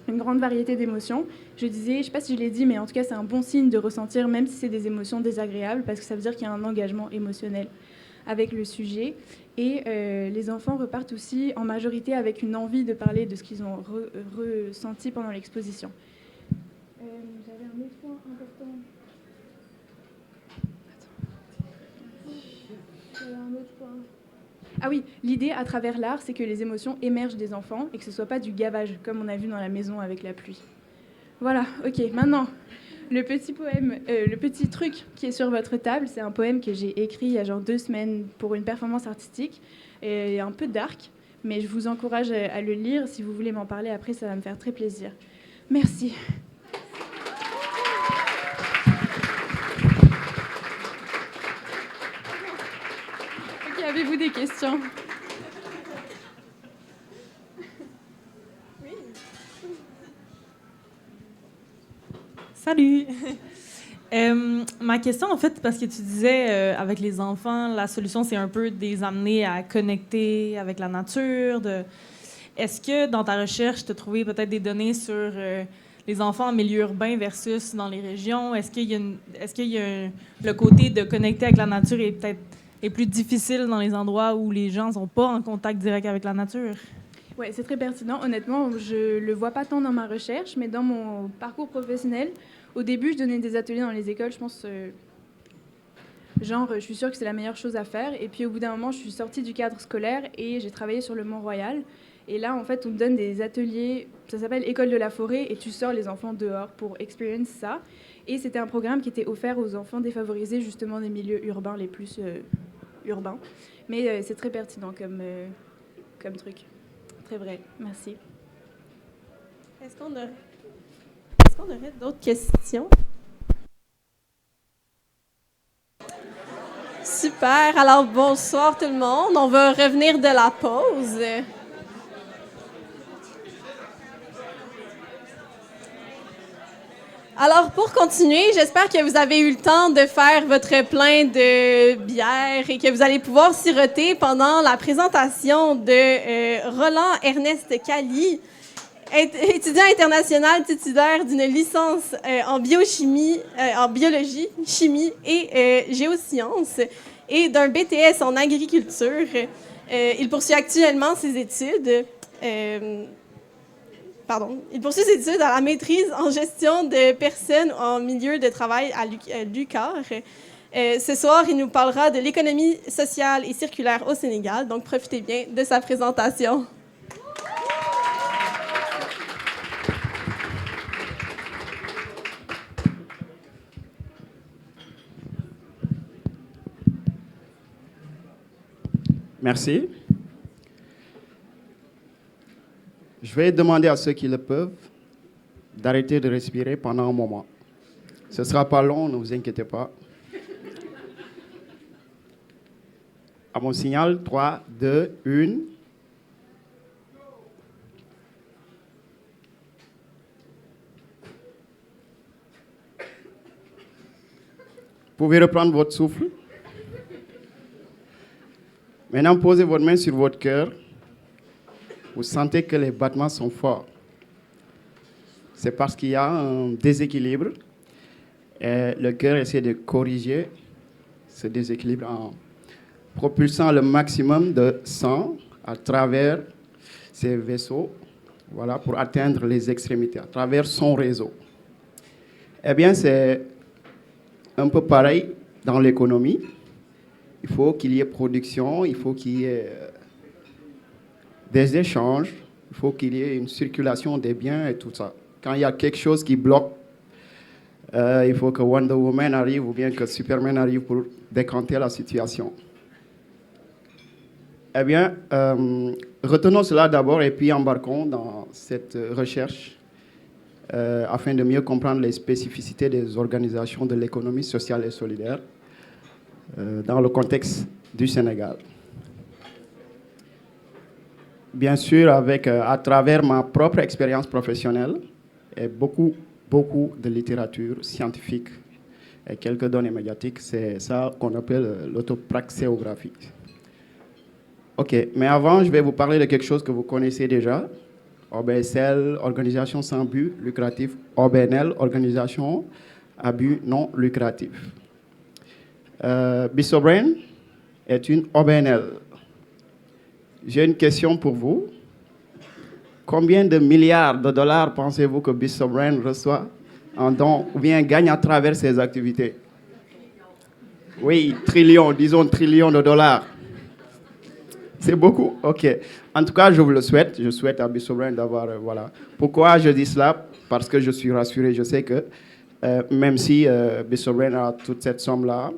une grande variété d'émotions. Je disais, je ne sais pas si je l'ai dit, mais en tout cas c'est un bon signe de ressentir, même si c'est des émotions désagréables, parce que ça veut dire qu'il y a un engagement émotionnel avec le sujet. Et les enfants repartent aussi en majorité avec une envie de parler de ce qu'ils ont ressenti pendant l'exposition. J'avais un autre point important. J'avais un autre point. Ah oui, l'idée à travers l'art, c'est que les émotions émergent des enfants et que ce ne soit pas du gavage, comme on a vu dans la maison avec la pluie. Voilà, ok, maintenant, le petit poème, le petit truc qui est sur votre table, c'est un poème que j'ai écrit il y a genre 2 semaines pour une performance artistique, et un peu dark, mais je vous encourage à le lire. Si vous voulez m'en parler après, ça va me faire très plaisir. Merci. Ok, avez-vous des questions? Salut! Ma question, en fait, parce que tu disais, avec les enfants, la solution, c'est un peu de les amener à connecter avec la nature. Est-ce que, dans ta recherche, tu as trouvé peut-être des données sur les enfants en milieu urbain versus dans les régions? Est-ce qu'il y a le côté de connecter avec la nature est plus difficile dans les endroits où les gens ne sont pas en contact direct avec la nature? Oui, c'est très pertinent. Honnêtement, je ne le vois pas tant dans ma recherche, mais dans mon parcours professionnel, au début, je donnais des ateliers dans les écoles, je pense, Genre, je suis sûre que c'est la meilleure chose à faire. Et puis au bout d'un moment, je suis sortie du cadre scolaire et j'ai travaillé sur le Mont-Royal. Et là, en fait, on te donne des ateliers, ça s'appelle École de la forêt, et tu sors les enfants dehors pour expérience ça. Et c'était un programme qui était offert aux enfants défavorisés, justement des milieux urbains les plus urbains. Mais c'est très pertinent comme truc. Très vrai. Merci. Est-ce qu'on aurait d'autres questions? Super. Alors, bonsoir tout le monde. On va revenir de la pause. Alors, pour continuer, j'espère que vous avez eu le temps de faire votre plein de bière et que vous allez pouvoir siroter pendant la présentation de Roland Ernest Cali, étudiant international titulaire d'une licence en biochimie, en biologie, chimie et géosciences et d'un BTS en agriculture. Il poursuit actuellement ses études. Il poursuit ses études à la maîtrise en gestion de personnes en milieu de travail à l'UQAR. Ce soir, il nous parlera de l'économie sociale et circulaire au Sénégal. Donc, profitez bien de sa présentation. Merci. Je vais demander à ceux qui le peuvent d'arrêter de respirer pendant un moment. Ce ne sera pas long, ne vous inquiétez pas. À mon signal, 3, 2, 1. Vous pouvez reprendre votre souffle. Maintenant, posez votre main sur votre cœur. Vous sentez que les battements sont forts. C'est parce qu'il y a un déséquilibre. Et le cœur essaie de corriger ce déséquilibre en propulsant le maximum de sang à travers ces vaisseaux, voilà, pour atteindre les extrémités, à travers son réseau. Eh bien, c'est un peu pareil dans l'économie. Il faut qu'il y ait production, il faut qu'il y ait des échanges, il faut qu'il y ait une circulation des biens et tout ça. Quand il y a quelque chose qui bloque, il faut que Wonder Woman arrive ou bien que Superman arrive pour décanter la situation. Eh bien, retenons cela d'abord et puis embarquons dans cette recherche afin de mieux comprendre les spécificités des organisations de l'économie sociale et solidaire dans le contexte du Sénégal. Bien sûr, à travers ma propre expérience professionnelle et beaucoup de littérature scientifique et quelques données médiatiques, c'est ça qu'on appelle l'autopraxéographie. OK, mais avant, je vais vous parler de quelque chose que vous connaissez déjà. OBSL, Organisation sans but lucratif. OBNL, Organisation à but non lucratif. Bissobrain est une OBNL. J'ai une question pour vous. Combien de milliards de dollars pensez-vous que Bissobrain reçoit en dons ou bien gagne à travers ses activités? Oui, trillions, disons trillions de dollars. C'est beaucoup? OK. En tout cas, je vous le souhaite. Je souhaite à Bissobrain d'avoir... voilà. Pourquoi je dis cela? Parce que je suis rassuré. Je sais que même si Bissobrain a toute cette somme-là,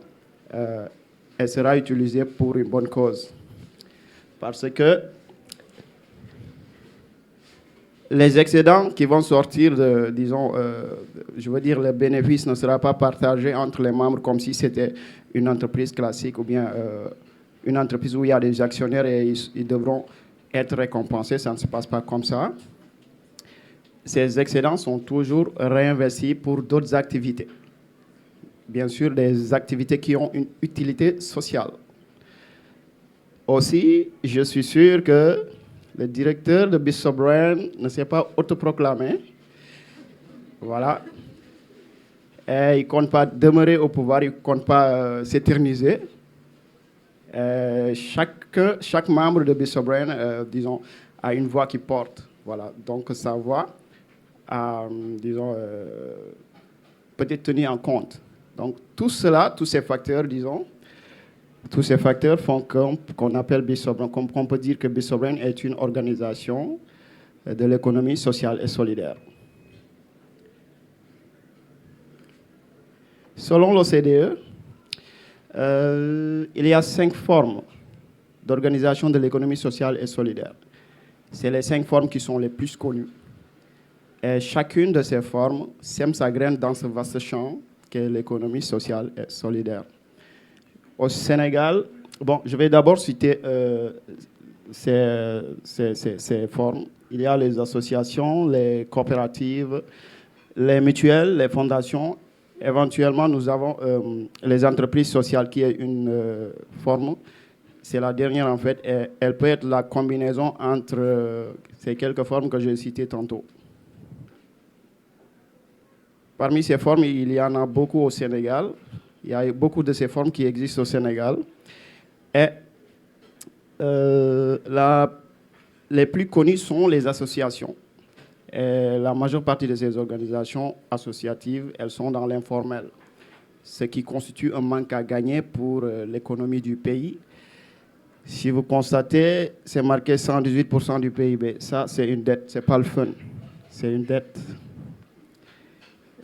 elle sera utilisée pour une bonne cause. Parce que les excédents qui vont sortir, je veux dire, le bénéfice ne sera pas partagé entre les membres comme si c'était une entreprise classique ou bien une entreprise où il y a des actionnaires et ils devront être récompensés. Ça ne se passe pas comme ça. Ces excédents sont toujours réinvestis pour d'autres activités. Bien sûr, des activités qui ont une utilité sociale. Aussi, je suis sûr que le directeur de Bissobrain ne s'est pas autoproclamé. Voilà. Et il ne compte pas demeurer au pouvoir, il ne compte pas s'éterniser. Chaque membre de Bissobrain, disons, a une voix qui porte. Voilà. Donc, sa voix, disons, peut être tenue en compte. Donc, tout cela, tous ces facteurs, disons, tous ces facteurs font qu'on appelle Bisobran, qu'on peut dire que Bisobran est une organisation de l'économie sociale et solidaire. Selon l'OCDE, il y a 5 formes d'organisation de l'économie sociale et solidaire. C'est les 5 formes qui sont les plus connues. Et chacune de ces formes sème sa graine dans ce vaste champ qu'est l'économie sociale et solidaire. Au Sénégal, bon, je vais d'abord citer ces formes. Il y a les associations, les coopératives, les mutuelles, les fondations. Éventuellement, nous avons les entreprises sociales qui est une forme. C'est la dernière en fait. Et elle peut être la combinaison entre ces quelques formes que j'ai citées tantôt. Parmi ces formes, il y en a beaucoup au Sénégal. Il y a beaucoup de ces formes qui existent au Sénégal. Et les plus connues sont les associations. Et la majeure partie de ces organisations associatives, elles sont dans l'informel, ce qui constitue un manque à gagner pour l'économie du pays. Si vous constatez, c'est marqué 118% du PIB. Ça, c'est une dette, c'est pas le fun. C'est une dette.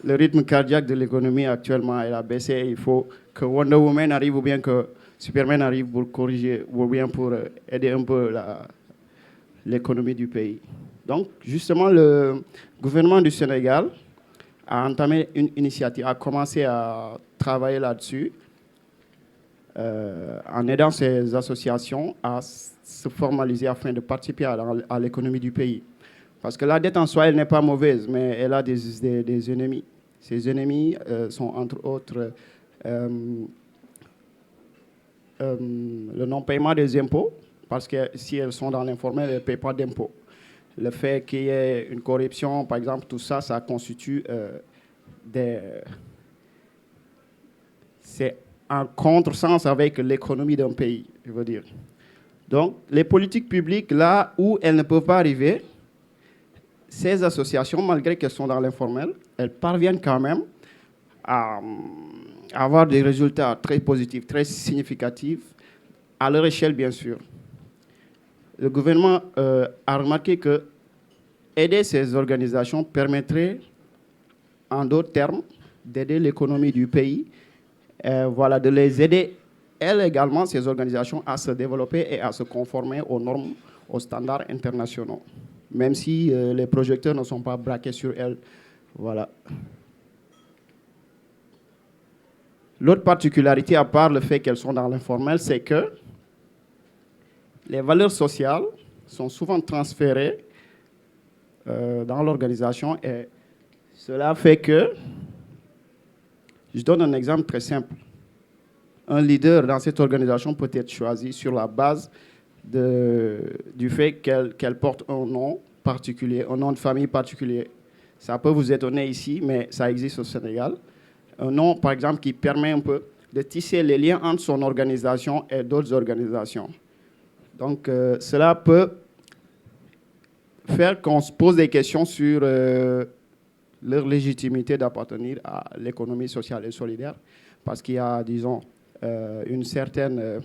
Le rythme cardiaque de l'économie actuellement est à baisser. Il faut que Wonder Woman arrive ou bien que Superman arrive pour corriger ou bien pour aider un peu l'économie du pays. Donc, justement, le gouvernement du Sénégal a entamé une initiative, a commencé à travailler là-dessus en aidant ces associations à se formaliser afin de participer à l'économie du pays. Parce que la dette en soi, elle n'est pas mauvaise, mais elle a des ennemis. Ces ennemis sont entre autres le non-paiement des impôts, parce que si elles sont dans l'informel, elles ne paient pas d'impôts. Le fait qu'il y ait une corruption, par exemple, tout ça, ça constitue c'est en contresens avec l'économie d'un pays, je veux dire. Donc, les politiques publiques, là où elles ne peuvent pas arriver, ces associations, malgré qu'elles sont dans l'informel, elles parviennent quand même à avoir des résultats très positifs, très significatifs, à leur échelle, bien sûr. Le gouvernement a remarqué que aider ces organisations permettrait, en d'autres termes, d'aider l'économie du pays, voilà, de les aider, elles également, ces organisations, à se développer et à se conformer aux normes, aux standards internationaux, même si les projecteurs ne sont pas braqués sur elles. Voilà. L'autre particularité, à part le fait qu'elles sont dans l'informel, c'est que les valeurs sociales sont souvent transférées dans l'organisation et cela fait que, je donne un exemple très simple, un leader dans cette organisation peut être choisi sur la base du fait qu'elle porte un nom particulier, un nom de famille particulier. Ça peut vous étonner ici, mais ça existe au Sénégal. Un nom, par exemple, qui permet un peu de tisser les liens entre son organisation et d'autres organisations. Donc, cela peut faire qu'on se pose des questions sur leur légitimité d'appartenir à l'économie sociale et solidaire, parce qu'il y a, disons, une certaine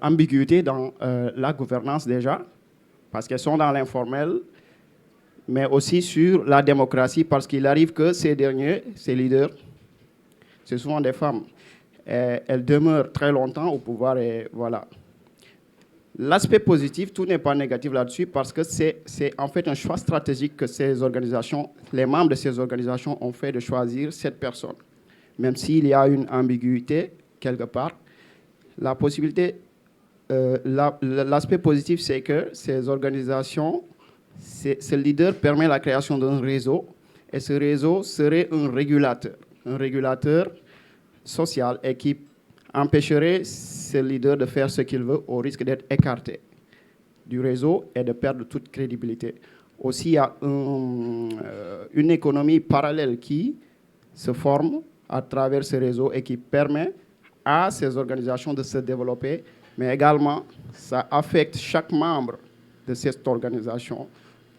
ambiguïté dans la gouvernance déjà, parce qu'elles sont dans l'informel, mais aussi sur la démocratie, parce qu'il arrive que ces derniers, ces leaders, c'est souvent des femmes. Elles demeurent très longtemps au pouvoir et voilà. L'aspect positif, tout n'est pas négatif là-dessus parce que c'est en fait un choix stratégique que ces organisations, les membres de ces organisations ont fait de choisir cette personne. Même s'il y a une ambiguïté quelque part, la possibilité, l'aspect positif, c'est que ces organisations, ce leader permet la création d'un réseau et ce réseau serait un régulateur social et qui empêcherait ce leader de faire ce qu'il veut au risque d'être écarté du réseau et de perdre toute crédibilité. Aussi, il y a une économie parallèle qui se forme à travers ce réseau et qui permet à ces organisations de se développer, mais également, ça affecte chaque membre de cette organisation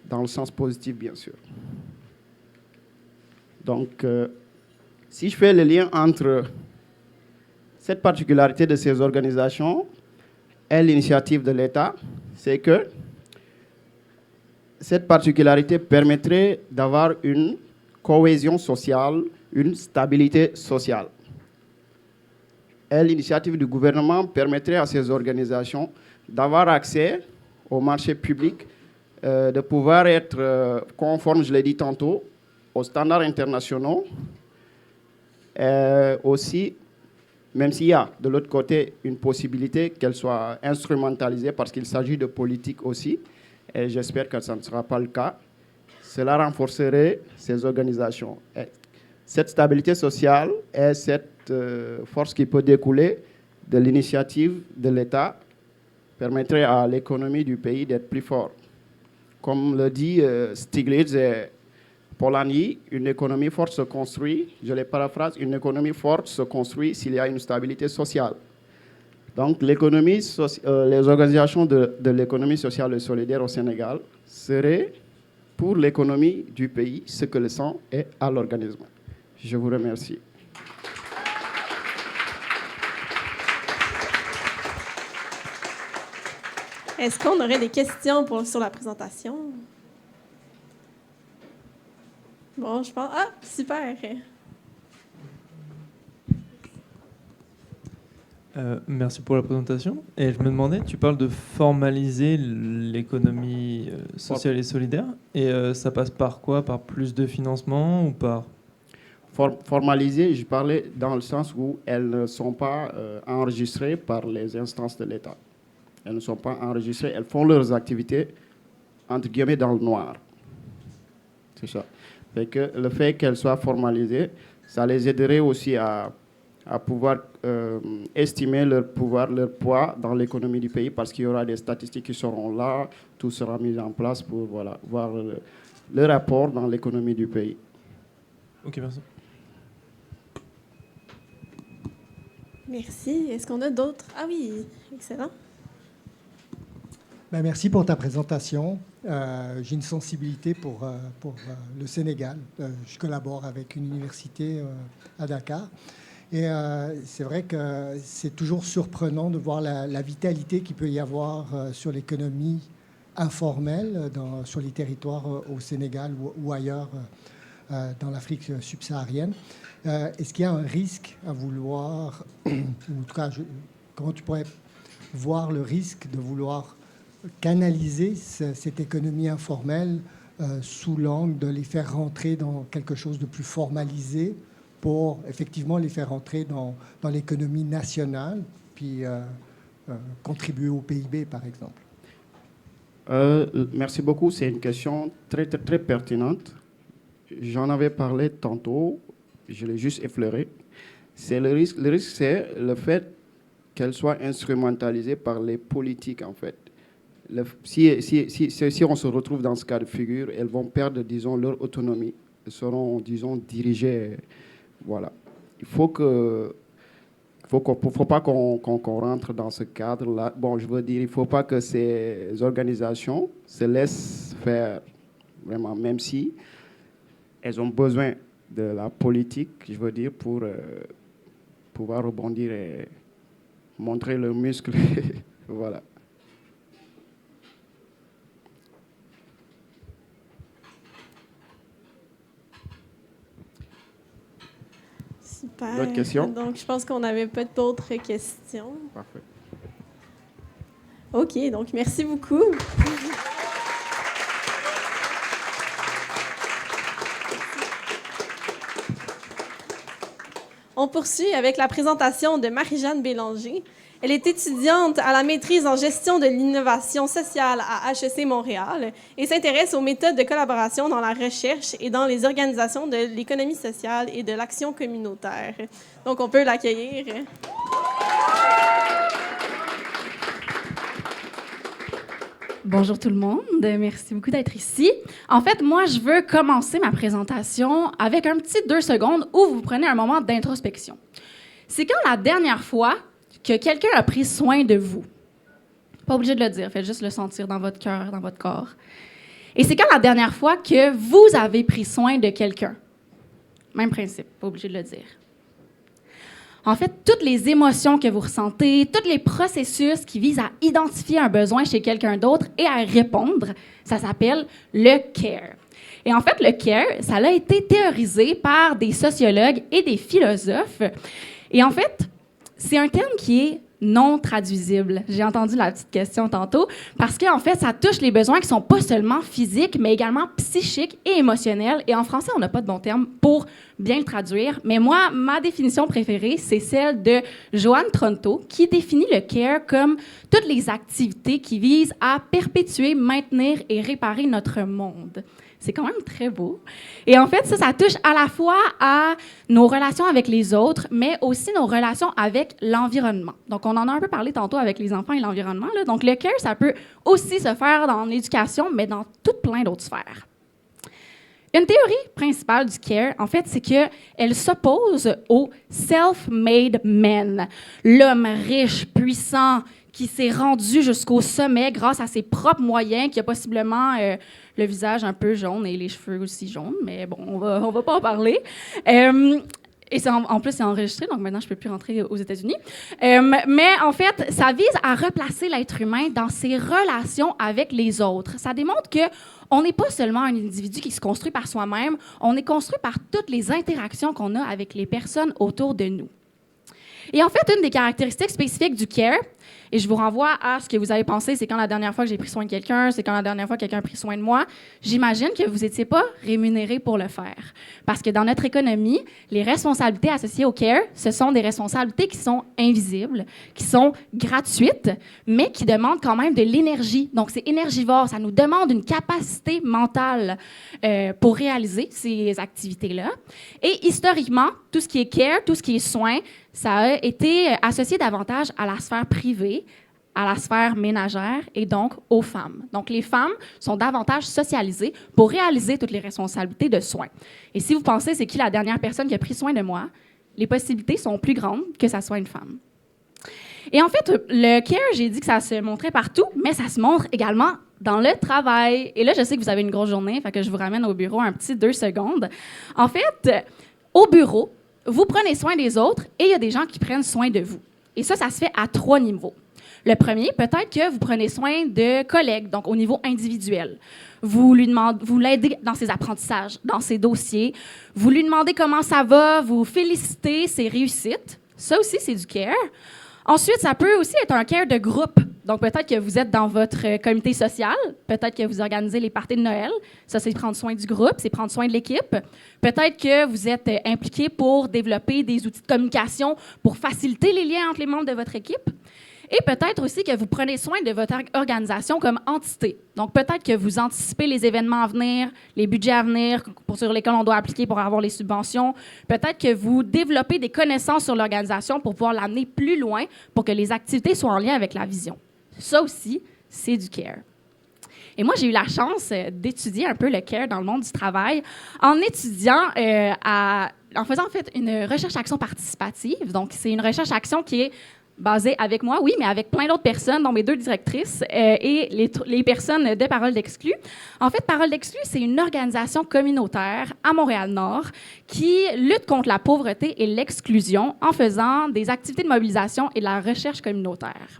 dans le sens positif, bien sûr. Donc, Si je fais le lien entre cette particularité de ces organisations et l'initiative de l'État, c'est que cette particularité permettrait d'avoir une cohésion sociale, une stabilité sociale. Et l'initiative du gouvernement permettrait à ces organisations d'avoir accès au marché public, de pouvoir être conforme, je l'ai dit tantôt, aux standards internationaux. Aussi, même s'il y a de l'autre côté une possibilité qu'elle soit instrumentalisée parce qu'il s'agit de politique aussi, et j'espère que ça ne sera pas le cas, cela renforcerait ces organisations. Et cette stabilité sociale et cette force qui peut découler de l'initiative de l'État permettrait à l'économie du pays d'être plus forte. Comme le dit Stiglitz et Polanyi, une économie forte se construit, je les paraphrase, une économie forte se construit s'il y a une stabilité sociale. Donc les organisations de l'économie sociale et solidaire au Sénégal seraient pour l'économie du pays ce que le sang est à l'organisme. Je vous remercie. Est-ce qu'on aurait des questions sur la présentation? Bon, je pense... Ah, super! Merci pour la présentation. Et je me demandais, tu parles de formaliser l'économie sociale et solidaire. Et ça passe par quoi? Par plus de financement ou par... Formaliser, je parlais dans le sens où elles ne sont pas enregistrées par les instances de l'État. Elles ne sont pas enregistrées, elles font leurs activités, entre guillemets, dans le noir. C'est ça. Fait que le fait qu'elles soient formalisées, ça les aiderait aussi à pouvoir estimer leur pouvoir, leur poids dans l'économie du pays, parce qu'il y aura des statistiques qui seront là, tout sera mis en place pour voir le rapport dans l'économie du pays. Ok, merci. Merci. Est-ce qu'on a d'autres? Ah oui, excellent. Ben, merci pour ta présentation. J'ai une sensibilité pour le Sénégal. Je collabore avec une université à Dakar. Et c'est vrai que c'est toujours surprenant de voir la vitalité qu'il peut y avoir sur l'économie informelle sur les territoires au Sénégal ou ailleurs dans l'Afrique subsaharienne. Est-ce qu'il y a un risque à vouloir, ou en tout cas, comment tu pourrais voir le risque de vouloir canaliser cette économie informelle sous l'angle de les faire rentrer dans quelque chose de plus formalisé pour effectivement les faire rentrer dans l'économie nationale, puis contribuer au PIB, par exemple? Merci beaucoup. C'est une question très, très, très pertinente. J'en avais parlé tantôt, je l'ai juste effleuré. C'est le risque. Le risque, c'est le fait qu'elle soit instrumentalisée par les politiques, en fait. Si on se retrouve dans ce cas de figure, elles vont perdre, disons, leur autonomie. Elles seront, disons, dirigées. Voilà. Il faut pas qu'on rentre dans ce cadre-là. Bon, je veux dire, il ne faut pas que ces organisations se laissent faire, vraiment, même si elles ont besoin de la politique, je veux dire, pour pouvoir rebondir et montrer leurs muscles. Voilà. Super. D'autres questions? Donc, je pense qu'on n'avait pas d'autres questions. Parfait. OK, donc merci beaucoup. On poursuit avec la présentation de Marie-Jeanne Bélanger. Elle est étudiante à la maîtrise en gestion de l'innovation sociale à HEC Montréal et s'intéresse aux méthodes de collaboration dans la recherche et dans les organisations de l'économie sociale et de l'action communautaire. Donc, on peut l'accueillir. Bonjour tout le monde, merci beaucoup d'être ici. En fait, moi, je veux commencer ma présentation avec un petit 2 secondes où vous prenez un moment d'introspection. C'est quand la dernière fois que quelqu'un a pris soin de vous? Pas obligé de le dire, faites juste le sentir dans votre cœur, dans votre corps. Et c'est quand la dernière fois que vous avez pris soin de quelqu'un? Même principe, pas obligé de le dire. En fait, toutes les émotions que vous ressentez, tous les processus qui visent à identifier un besoin chez quelqu'un d'autre et à répondre, ça s'appelle le care. Et en fait, le care, ça a été théorisé par des sociologues et des philosophes. Et en fait, c'est un terme qui est non traduisible. J'ai entendu la petite question tantôt, parce qu'en fait, ça touche les besoins qui sont pas seulement physiques, mais également psychiques et émotionnels. Et en français, on n'a pas de bon terme pour bien le traduire. Mais moi, ma définition préférée, c'est celle de Joanne Tronto, qui définit le care comme toutes les activités qui visent à perpétuer, maintenir et réparer notre monde. C'est quand même très beau. Et en fait, ça touche à la fois à nos relations avec les autres, mais aussi nos relations avec l'environnement. Donc, on en a un peu parlé tantôt avec les enfants et l'environnement, là. Donc, le care, ça peut aussi se faire dans l'éducation, mais dans tout plein d'autres sphères. Une théorie principale du care, en fait, c'est qu'elle s'oppose au self-made man, l'homme riche, puissant, qui s'est rendu jusqu'au sommet grâce à ses propres moyens, qui a possiblement le visage un peu jaune et les cheveux aussi jaunes, mais bon, on va pas en parler. Et en plus, c'est enregistré, donc maintenant, je ne peux plus rentrer aux États-Unis. Mais en fait, ça vise à replacer l'être humain dans ses relations avec les autres. Ça démontre qu'on n'est pas seulement un individu qui se construit par soi-même, on est construit par toutes les interactions qu'on a avec les personnes autour de nous. Et en fait, une des caractéristiques spécifiques du care, et je vous renvoie à ce que vous avez pensé, c'est quand la dernière fois que j'ai pris soin de quelqu'un, c'est quand la dernière fois que quelqu'un a pris soin de moi, j'imagine que vous n'étiez pas rémunéré pour le faire. Parce que dans notre économie, les responsabilités associées au care, ce sont des responsabilités qui sont invisibles, qui sont gratuites, mais qui demandent quand même de l'énergie. Donc, c'est énergivore, ça nous demande une capacité mentale pour réaliser ces activités-là. Et historiquement, tout ce qui est care, tout ce qui est soin, ça a été associé davantage à la sphère privée, à la sphère ménagère et donc aux femmes. Donc, les femmes sont davantage socialisées pour réaliser toutes les responsabilités de soins. Et si vous pensez, c'est qui la dernière personne qui a pris soin de moi, les possibilités sont plus grandes que ça soit une femme. Et en fait, le care, j'ai dit que ça se montrait partout, mais ça se montre également dans le travail. Et là, je sais que vous avez une grosse journée, fait que je vous ramène au bureau un petit 2 secondes. En fait, au bureau, vous prenez soin des autres et il y a des gens qui prennent soin de vous. Et ça se fait à 3 niveaux. Le premier, peut-être que vous prenez soin de collègues, donc au niveau individuel. Vous l'aidez dans ses apprentissages, dans ses dossiers. Vous lui demandez comment ça va, vous félicitez ses réussites. Ça aussi, c'est du care. Ensuite, ça peut aussi être un care de groupe. Donc, peut-être que vous êtes dans votre comité social, peut-être que vous organisez les parties de Noël. Ça, c'est prendre soin du groupe, c'est prendre soin de l'équipe. Peut-être que vous êtes impliqué pour développer des outils de communication pour faciliter les liens entre les membres de votre équipe. Et peut-être aussi que vous prenez soin de votre organisation comme entité. Donc, peut-être que vous anticipez les événements à venir, les budgets à venir sur lesquels on doit appliquer pour avoir les subventions. Peut-être que vous développez des connaissances sur l'organisation pour pouvoir l'amener plus loin pour que les activités soient en lien avec la vision. Ça aussi, c'est du care. Et moi, j'ai eu la chance d'étudier un peu le care dans le monde du travail en étudiant, en faisant en fait une recherche-action participative. Donc, c'est une recherche-action qui est basée avec moi, oui, mais avec plein d'autres personnes, dont mes 2 directrices et les personnes de Paroles d'Exclus. En fait, Paroles d'Exclus, c'est une organisation communautaire à Montréal-Nord qui lutte contre la pauvreté et l'exclusion en faisant des activités de mobilisation et de la recherche communautaire.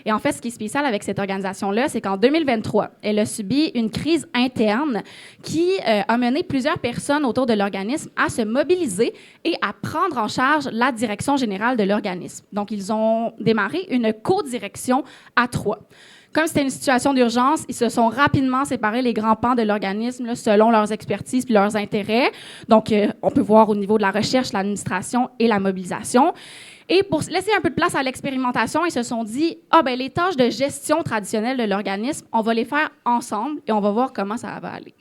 Et en fait, ce qui est spécial avec cette organisation-là, c'est qu'en 2023, elle a subi une crise interne qui a mené plusieurs personnes autour de l'organisme à se mobiliser et à prendre en charge la direction générale de l'organisme. Donc, ils ont démarré une co-direction à 3. Comme c'était une situation d'urgence, ils se sont rapidement séparés les grands pans de l'organisme là, selon leurs expertises et leurs intérêts. Donc, on peut voir au niveau de la recherche, l'administration et la mobilisation. Et pour laisser un peu de place à l'expérimentation, ils se sont dit, les tâches de gestion traditionnelles de l'organisme, on va les faire ensemble et on va voir comment ça va aller.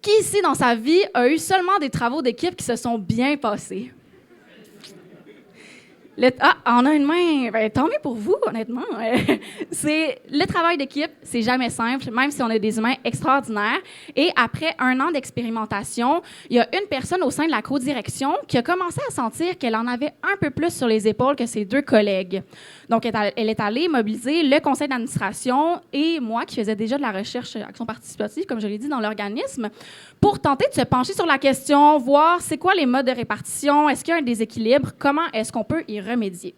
Qui ici, dans sa vie, a eu seulement des travaux d'équipe qui se sont bien passés? On a une main. Ben, tant mieux pour vous, honnêtement. C'est le travail d'équipe, c'est jamais simple, même si on a des humains extraordinaires. Et après 1 an d'expérimentation, il y a une personne au sein de la co-direction qui a commencé à sentir qu'elle en avait un peu plus sur les épaules que ses 2 collègues. Donc, elle est allée mobiliser le conseil d'administration et moi, qui faisais déjà de la recherche action participative, comme je l'ai dit, dans l'organisme, pour tenter de se pencher sur la question, voir c'est quoi les modes de répartition, est-ce qu'il y a un déséquilibre, comment est-ce qu'on peut y remédier.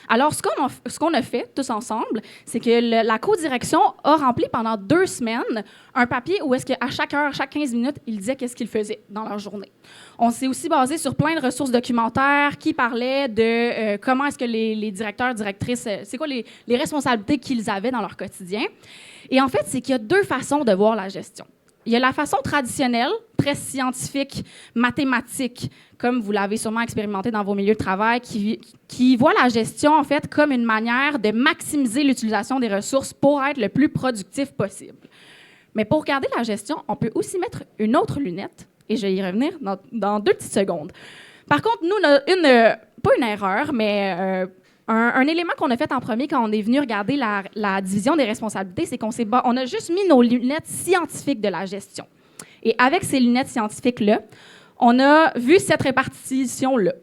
Alors, ce qu'on a fait tous ensemble, c'est que la co-direction a rempli pendant 2 semaines un papier où est-ce qu'à chaque heure, chaque 15 minutes, ils disaient qu'est-ce qu'ils faisaient dans leur journée. On s'est aussi basé sur plein de ressources documentaires qui parlaient de comment est-ce que les directeurs, directrices, c'est quoi les responsabilités qu'ils avaient dans leur quotidien. Et en fait, c'est qu'il y a 2 façons de voir la gestion. Il y a la façon traditionnelle, très scientifique, mathématique, comme vous l'avez sûrement expérimenté dans vos milieux de travail, qui voit la gestion, en fait, comme une manière de maximiser l'utilisation des ressources pour être le plus productif possible. Mais pour regarder la gestion, on peut aussi mettre une autre lunette, et je vais y revenir dans 2 petites secondes. Par contre, nous, on a pas une erreur, mais un élément qu'on a fait en premier quand on est venu regarder la division des responsabilités, c'est on a juste mis nos lunettes scientifiques de la gestion. Et avec ces lunettes scientifiques-là, on a vu cette répartition-là.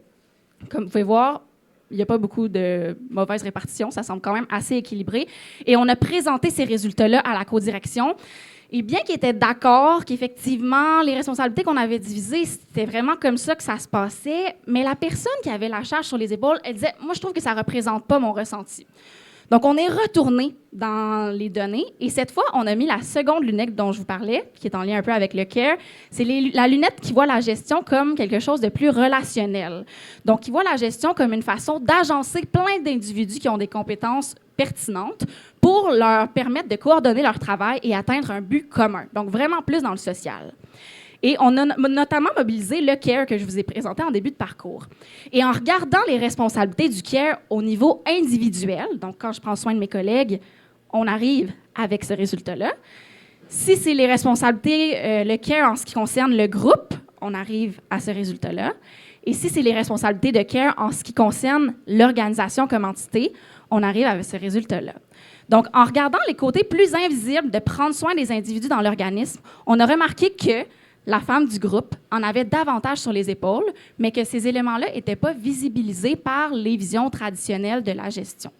Comme vous pouvez voir, il n'y a pas beaucoup de mauvaise répartition, ça semble quand même assez équilibré. Et on a présenté ces résultats-là à la co-direction. Et bien qu'ils étaient d'accord qu'effectivement, les responsabilités qu'on avait divisées, c'était vraiment comme ça que ça se passait, mais la personne qui avait la charge sur les épaules, elle disait « Moi, je trouve que ça ne représente pas mon ressenti ». Donc, on est retourné dans les données et cette fois, on a mis la seconde lunette dont je vous parlais, qui est en lien un peu avec le CARE. C'est la lunette qui voit la gestion comme quelque chose de plus relationnel. Donc, qui voit la gestion comme une façon d'agencer plein d'individus qui ont des compétences pertinentes pour leur permettre de coordonner leur travail et atteindre un but commun. Donc, vraiment plus dans le social. Et on a notamment mobilisé le CARE que je vous ai présenté en début de parcours. Et en regardant les responsabilités du CARE au niveau individuel, donc quand je prends soin de mes collègues, on arrive avec ce résultat-là. Si c'est les responsabilités, le CARE en ce qui concerne le groupe, on arrive à ce résultat-là. Et si c'est les responsabilités de CARE en ce qui concerne l'organisation comme entité, on arrive à ce résultat-là. Donc, en regardant les côtés plus invisibles de prendre soin des individus dans l'organisme, on a remarqué que la femme du groupe en avait davantage sur les épaules, mais que ces éléments-là n'étaient pas visibilisés par les visions traditionnelles de la gestion.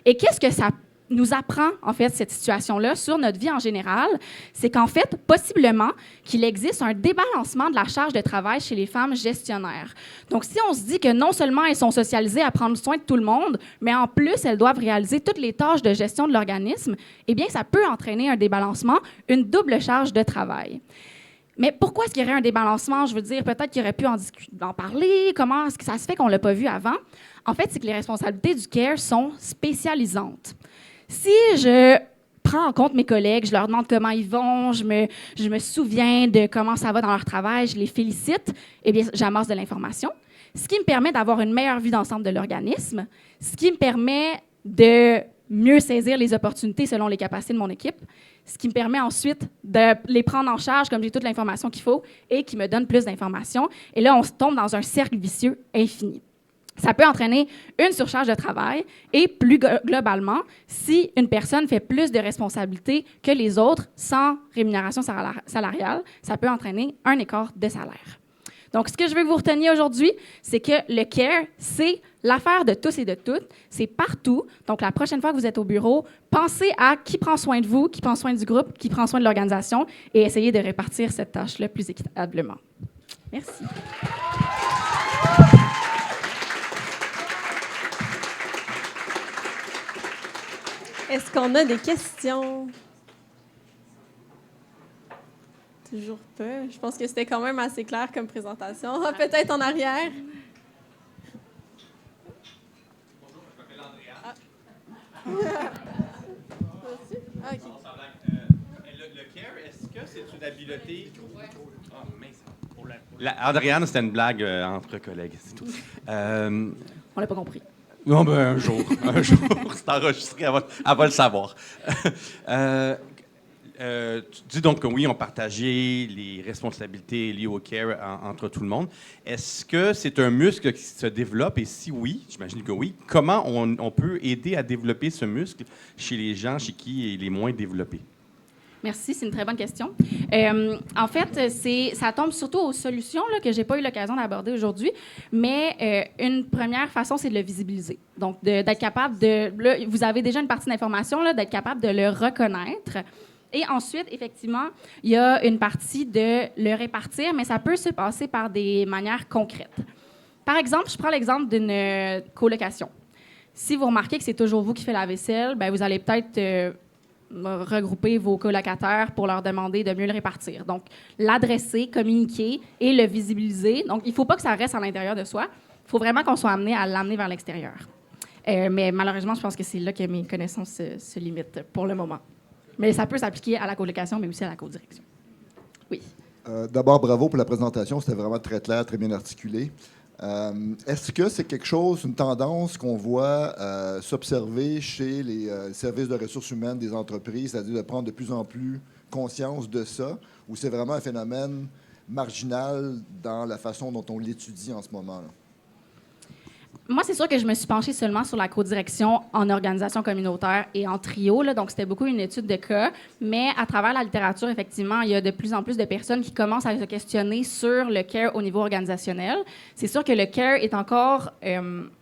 Et qu'est-ce que ça nous apprend, en fait, cette situation-là sur notre vie en général? C'est qu'en fait, possiblement, qu'il existe un débalancement de la charge de travail chez les femmes gestionnaires. Donc, si on se dit que non seulement elles sont socialisées à prendre soin de tout le monde, mais en plus, elles doivent réaliser toutes les tâches de gestion de l'organisme, eh bien, ça peut entraîner un débalancement, une double charge de travail. Mais pourquoi est-ce qu'il y aurait un débalancement? Je veux dire, peut-être qu'il aurait pu en parler. Comment est-ce que ça se fait qu'on ne l'a pas vu avant? En fait, c'est que les responsabilités du CARE sont spécialisantes. Si je prends en compte mes collègues, je leur demande comment ils vont, je me souviens de comment ça va dans leur travail, je les félicite, eh bien, j'amasse de l'information, ce qui me permet d'avoir une meilleure vue d'ensemble de l'organisme, ce qui me permet de mieux saisir les opportunités selon les capacités de mon équipe, ce qui me permet ensuite de les prendre en charge comme j'ai toute l'information qu'il faut et qui me donne plus d'informations. Et là, on se tombe dans un cercle vicieux infini. Ça peut entraîner une surcharge de travail et plus globalement, si une personne fait plus de responsabilités que les autres sans rémunération salariale, ça peut entraîner un écart de salaire. Donc, ce que je veux que vous reteniez aujourd'hui, c'est que le CARE, c'est l'affaire de tous et de toutes. C'est partout. Donc, la prochaine fois que vous êtes au bureau, pensez à qui prend soin de vous, qui prend soin du groupe, qui prend soin de l'organisation et essayez de répartir cette tâche-là plus équitablement. Merci. Est-ce qu'on a des questions? Toujours pas. Je pense que c'était quand même assez clair comme présentation. Ah, peut-être en arrière. Bonjour, je m'appelle Andréane. Ah. OK. Le CARE, est-ce que c'est une habileté... Oh, mince. Andréane, c'était une blague entre collègues, c'est tout. On l'a pas compris. Non, ben un jour, c'est enregistré, elle va le savoir. Tu dis donc que oui, on partageait les responsabilités liées au care entre tout le monde. Est-ce que c'est un muscle qui se développe? Et si oui, j'imagine que oui, comment on peut aider à développer ce muscle chez les gens chez qui il est moins développé? Merci, c'est une très bonne question. En fait, ça tombe surtout aux solutions là, que je n'ai pas eu l'occasion d'aborder aujourd'hui, mais une première façon, c'est de le visibiliser. Donc, d'être capable de... Là, vous avez déjà une partie d'information, là, d'être capable de le reconnaître. Et ensuite, effectivement, il y a une partie de le répartir, mais ça peut se passer par des manières concrètes. Par exemple, je prends l'exemple d'une colocation. Si vous remarquez que c'est toujours vous qui faites la vaisselle, bien, vous allez peut-être... regrouper vos colocataires pour leur demander de mieux le répartir. Donc, l'adresser, communiquer et le visibiliser. Donc, il ne faut pas que ça reste à l'intérieur de soi. Il faut vraiment qu'on soit amené à l'amener vers l'extérieur. Mais malheureusement, je pense que c'est là que mes connaissances se limitent pour le moment. Mais ça peut s'appliquer à la colocation, mais aussi à la codirection. Oui. D'abord, bravo pour la présentation. C'était vraiment très clair, très bien articulé. Est-ce que c'est quelque chose, une tendance qu'on voit s'observer chez les services de ressources humaines des entreprises, c'est-à-dire de prendre de plus en plus conscience de ça, ou c'est vraiment un phénomène marginal dans la façon dont on l'étudie en ce moment-là? Moi, c'est sûr que je me suis penchée seulement sur la codirection en organisation communautaire et en trio, là, donc c'était beaucoup une étude de cas, mais à travers la littérature, effectivement, il y a de plus en plus de personnes qui commencent à se questionner sur le care au niveau organisationnel. C'est sûr que le care est encore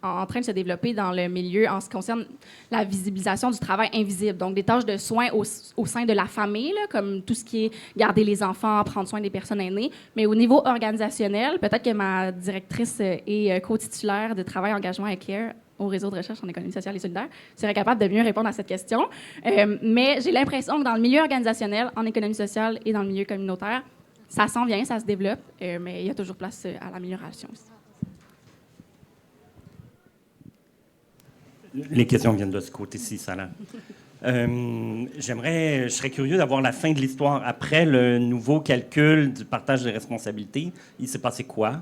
en train de se développer dans le milieu en ce qui concerne la visibilisation du travail invisible, donc des tâches de soins au sein de la famille, là, comme tout ce qui est garder les enfants, prendre soin des personnes aînées, mais au niveau organisationnel, peut-être que ma directrice et co-titulaire de travail engagement et care au réseau de recherche en économie sociale et solidaire serait capable de mieux répondre à cette question. Mais j'ai l'impression que dans le milieu organisationnel, en économie sociale et dans le milieu communautaire, ça s'en vient, ça se développe, mais il y a toujours place à l'amélioration aussi. Les questions viennent de ce côté-ci, Salah. Je serais curieux d'avoir la fin de l'histoire. Après le nouveau calcul du partage des responsabilités, il s'est passé quoi?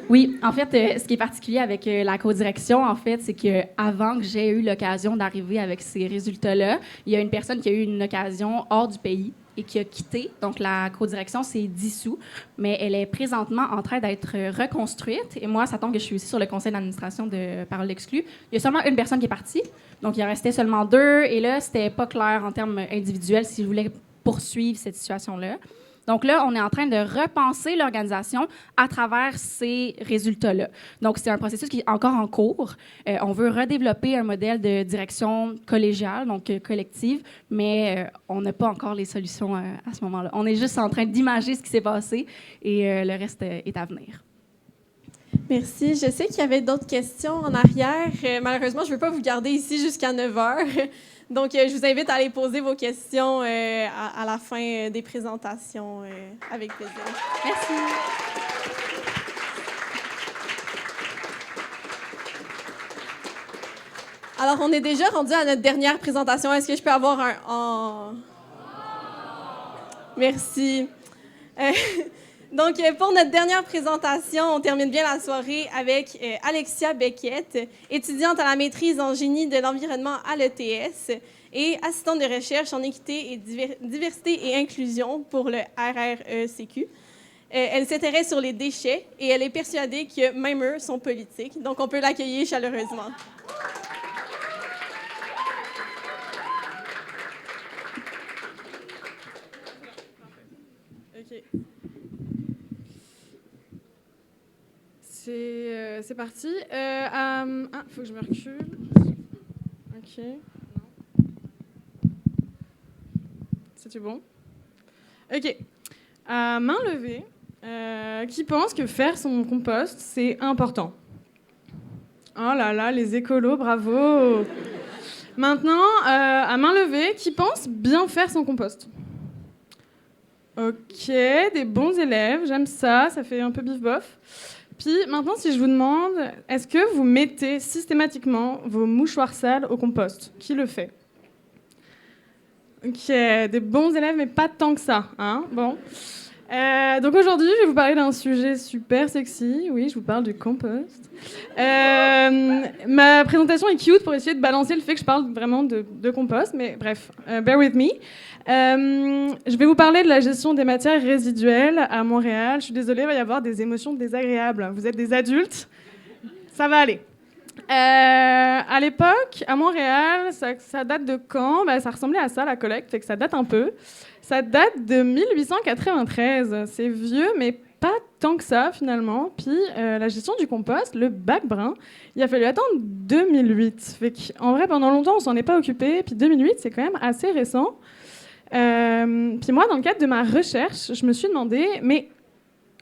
Oui, en fait, ce qui est particulier avec la codirection, en fait, c'est qu'avant que j'ai eu l'occasion d'arriver avec ces résultats-là, il y a une personne qui a eu une occasion hors du pays et qui a quitté. Donc, la codirection s'est dissoute, mais elle est présentement en train d'être reconstruite. Et moi, ça tombe que je suis aussi sur le conseil d'administration de Parole exclue. Il y a seulement une personne qui est partie, donc il en restait seulement 2. Et là, c'était pas clair en termes individuels si je voulais poursuivre cette situation-là. Donc là, on est en train de repenser l'organisation à travers ces résultats-là. Donc, c'est un processus qui est encore en cours. On veut redévelopper un modèle de direction collégiale, donc collective, mais on n'a pas encore les solutions à ce moment-là. On est juste en train d'imager ce qui s'est passé et le reste est à venir. Merci. Je sais qu'il y avait d'autres questions en arrière. Malheureusement, je ne veux pas vous garder ici jusqu'à 9 h. Donc, je vous invite à aller poser vos questions à la fin des présentations avec plaisir. Merci. Alors, on est déjà rendu à notre dernière présentation. Est-ce que je peux avoir un « en » ? Merci. Donc, pour notre dernière présentation, on termine bien la soirée avec Alexia Beckett, étudiante à la maîtrise en génie de l'environnement à l'ETS et assistante de recherche en équité et diversité et inclusion pour le RRECQ. Elle s'intéresse sur les déchets et elle est persuadée que même eux sont politiques. Donc, on peut l'accueillir chaleureusement. OK. C'est parti. Faut que je me recule. OK. C'est-tu bon? OK. Main levée. Qui pense que faire son compost, c'est important? Oh là là, les écolos, bravo! Maintenant, à main levée, qui pense bien faire son compost? OK, des bons élèves, j'aime ça, ça fait un peu bif-bof. Puis maintenant, si je vous demande, est-ce que vous mettez systématiquement vos mouchoirs sales au compost? Qui le fait? OK, des bons élèves, mais pas tant que ça. Hein? Bon. Donc aujourd'hui, je vais vous parler d'un sujet super sexy. Oui, je vous parle du compost. Ma présentation est cute pour essayer de balancer le fait que je parle vraiment de compost, mais bref, bear with me. Je vais vous parler de la gestion des matières résiduelles à Montréal. Je suis désolée, il va y avoir des émotions désagréables. Vous êtes des adultes, ça va aller. À l'époque, à Montréal, ça date de quand? Ça ressemblait à ça, la collecte, fait que ça date un peu. Ça date de 1893. C'est vieux, mais pas tant que ça, finalement. Puis la gestion du compost, le bac brun, il a fallu attendre 2008. Fait qu'en vrai, pendant longtemps, on s'en est pas occupé. Puis 2008, c'est quand même assez récent. Puis moi, dans le cadre de ma recherche, je me suis demandé, mais...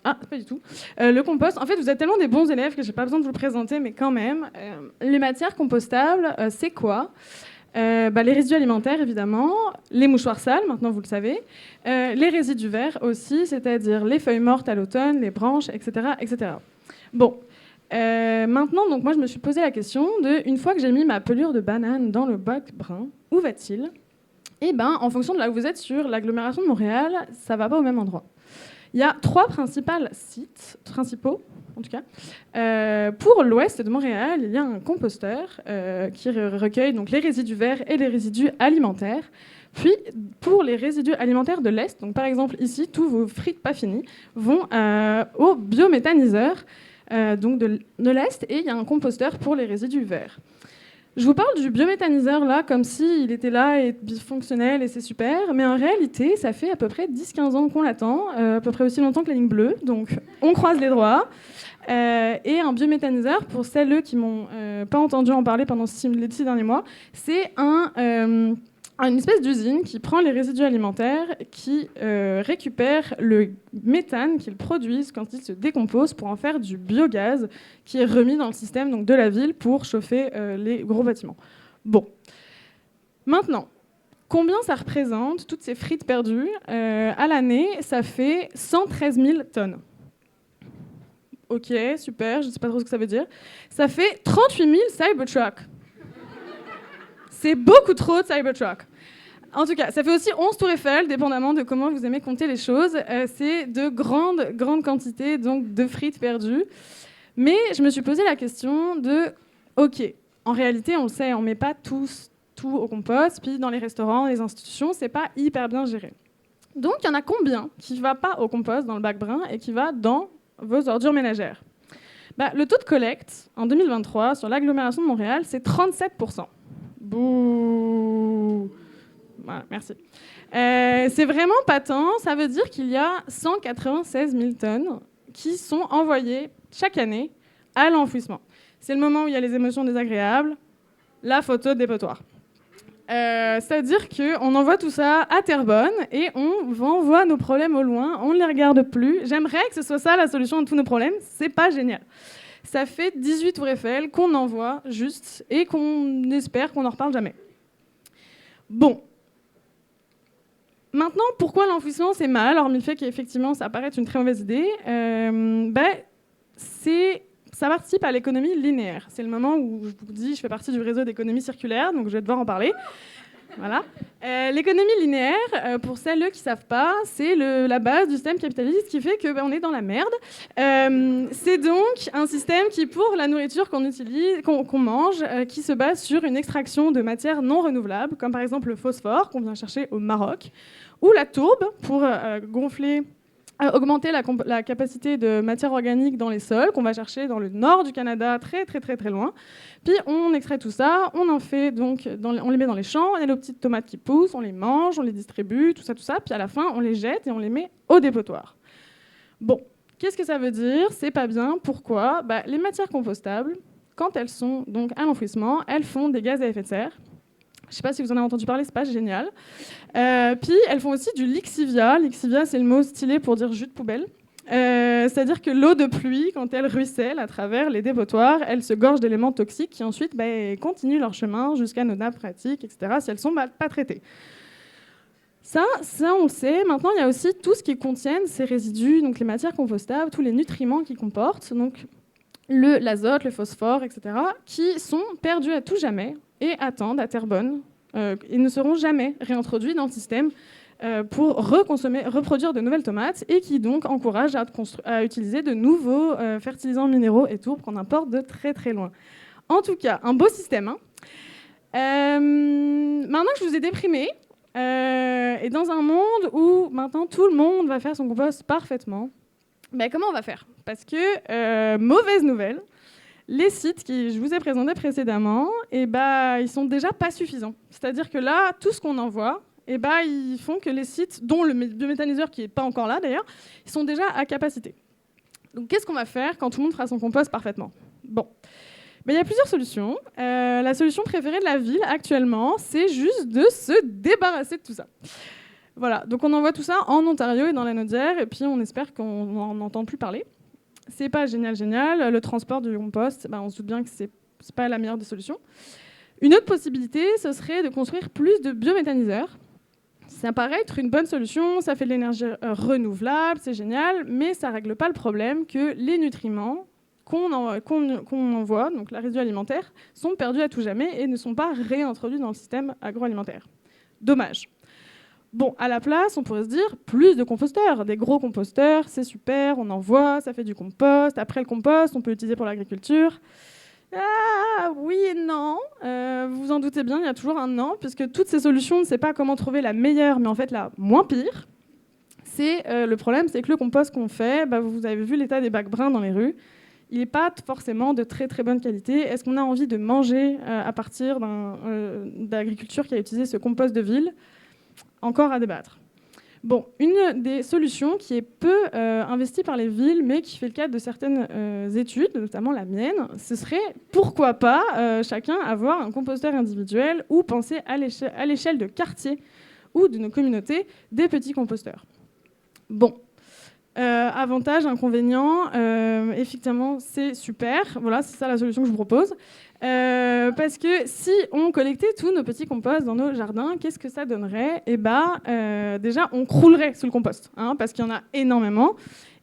Ah, pas du tout. Le compost, en fait, vous êtes tellement des bons élèves que j'ai pas besoin de vous le présenter, mais quand même. Les matières compostables, c'est quoi? Les résidus alimentaires, évidemment, les mouchoirs sales, maintenant vous le savez, les résidus verts aussi, c'est-à-dire les feuilles mortes à l'automne, les branches, etc. etc. Bon, maintenant, donc, moi, je me suis posé la question de, une fois que j'ai mis ma pelure de banane dans le bac brun, où va-t-il? Eh bien, en fonction de là où vous êtes sur l'agglomération de Montréal, ça ne va pas au même endroit. Il y a 3 principaux, en tout cas. Pour l'ouest de Montréal, il y a un composteur qui recueille donc, les résidus verts et les résidus alimentaires. Puis, pour les résidus alimentaires de l'est, donc par exemple ici, tous vos frites pas finies vont au biométhaniseur donc de l'est, et il y a un composteur pour les résidus verts. Je vous parle du biométhaniseur là comme s'il était là et fonctionnel et c'est super, mais en réalité, ça fait à peu près 10-15 ans qu'on l'attend, à peu près aussi longtemps que la ligne bleue, donc on croise les doigts. Et un biométhaniseur, pour celles qui m'ont pas entendu en parler pendant les 6 derniers mois, c'est une espèce d'usine qui prend les résidus alimentaires, qui récupère le méthane qu'ils produisent quand ils se décomposent pour en faire du biogaz qui est remis dans le système donc, de la ville pour chauffer les gros bâtiments. Bon. Maintenant, combien ça représente, toutes ces frites perdues? À l'année, ça fait 113 000 tonnes. Ok, super, je ne sais pas trop ce que ça veut dire. Ça fait 38 000 Cybertrucks. C'est beaucoup trop de Cybertruck. En tout cas, ça fait aussi 11 tours Eiffel, dépendamment de comment vous aimez compter les choses. C'est de grandes quantités donc, de frites perdues. Mais je me suis posé la question de, OK, en réalité, on le sait, on ne met pas tout au compost, puis dans les restaurants, les institutions, c'est pas hyper bien géré. Donc, il y en a combien qui ne va pas au compost dans le bac brun et qui va dans vos ordures ménagères? Le taux de collecte, en 2023, sur l'agglomération de Montréal, c'est 37%. Bouh. Voilà, merci. C'est vraiment pas tant. Ça veut dire qu'il y a 196 000 tonnes qui sont envoyées chaque année à l'enfouissement. C'est le moment où il y a les émotions désagréables, la photo de dépotoir. C'est-à-dire qu'on envoie tout ça à Terrebonne et on envoie nos problèmes au loin, on ne les regarde plus. J'aimerais que ce soit ça la solution de tous nos problèmes, c'est pas génial. Ça fait 18 tours Eiffel qu'on envoie juste et qu'on espère qu'on n'en reparle jamais. Bon. Maintenant, pourquoi l'enfouissement c'est mal, hormis le fait qu'effectivement ça paraît une très mauvaise idée? Ça participe à l'économie linéaire. C'est le moment où je vous dis je fais partie du réseau d'économie circulaire, donc je vais devoir en parler. Voilà. L'économie linéaire, pour celles qui ne savent pas, c'est la base du système capitaliste qui fait qu'on est dans la merde. C'est donc un système qui, pour la nourriture qu'on utilise, qu'on mange, qui se base sur une extraction de matières non renouvelables, comme par exemple le phosphore qu'on vient chercher au Maroc, ou la tourbe pour augmenter la capacité de matière organique dans les sols, qu'on va chercher dans le nord du Canada, très très très très loin. Puis on extrait tout ça, on en fait donc, on les met dans les champs, on a nos petites tomates qui poussent, on les mange, on les distribue, tout ça, puis à la fin on les jette et on les met au dépotoir. Bon, qu'est-ce que ça veut dire? C'est pas bien. Pourquoi? Les matières compostables, quand elles sont donc à l'enfouissement, elles font des gaz à effet de serre. Je ne sais pas si vous en avez entendu parler, c'est pas génial. Puis elles font aussi du lixivia. Lixivia, c'est le mot stylé pour dire jus de poubelle. C'est-à-dire que l'eau de pluie, quand elle ruisselle à travers les dépotoirs, elle se gorge d'éléments toxiques qui ensuite continuent leur chemin jusqu'à nos nappes phréatiques, etc., si elles ne sont pas traitées. Ça, on le sait. Maintenant, il y a aussi tout ce qui contient ces résidus, donc les matières compostables, tous les nutriments qu'ils comportent, donc l'azote, le phosphore, etc., qui sont perdus à tout jamais et attendent à Terrebonne et ne seront jamais réintroduits dans le système pour reproduire de nouvelles tomates et qui donc encourage à utiliser de nouveaux fertilisants minéraux et tourbe qu'on importe de très très loin. En tout cas, un beau système. Hein. Maintenant que je vous ai déprimé, et dans un monde où maintenant tout le monde va faire son compost parfaitement, ben comment on va faire? Parce que, mauvaise nouvelle, les sites que je vous ai présentés précédemment, ils sont déjà pas suffisants. C'est-à-dire que là, tout ce qu'on envoie, ils font que les sites, dont le biométhaniseur qui n'est pas encore là d'ailleurs, ils sont déjà à capacité. Donc qu'est-ce qu'on va faire quand tout le monde fera son compost parfaitement? Bon. Il y a plusieurs solutions. La solution préférée de la ville actuellement, c'est juste de se débarrasser de tout ça. Voilà, donc on envoie tout ça en Ontario et dans la Naudière, et puis on espère qu'on n'en entend plus parler. C'est pas génial. Le transport du compost, on se doute bien que c'est pas la meilleure des solutions. Une autre possibilité, ce serait de construire plus de biométhaniseurs. Ça paraît être une bonne solution, ça fait de l'énergie renouvelable, c'est génial, mais ça règle pas le problème que les nutriments qu'on envoie, donc la résidus alimentaire, sont perdus à tout jamais et ne sont pas réintroduits dans le système agroalimentaire. Dommage. Bon, à la place, on pourrait se dire plus de composteurs, des gros composteurs, c'est super, on envoie, ça fait du compost. Après le compost, on peut l'utiliser pour l'agriculture. Ah, oui et non. Vous vous en doutez bien, il y a toujours un non, puisque toutes ces solutions, on ne sait pas comment trouver la meilleure, mais en fait la moins pire. Le problème, c'est que le compost qu'on fait, vous avez vu l'état des bacs bruns dans les rues, il n'est pas forcément de très très bonne qualité. Est-ce qu'on a envie de manger à partir d'agriculture qui a utilisé ce compost de ville? Encore à débattre. Bon, une des solutions qui est peu investie par les villes, mais qui fait le cas de certaines études, notamment la mienne, ce serait, pourquoi pas, chacun avoir un composteur individuel ou penser à l'échelle de quartier ou de nos communautés, des petits composteurs. Bon. Avantages, inconvénients, effectivement, c'est super. Voilà, c'est ça la solution que je vous propose. Parce que si on collectait tous nos petits composts dans nos jardins, qu'est-ce que ça donnerait? Déjà, on croulerait sous le compost, parce qu'il y en a énormément.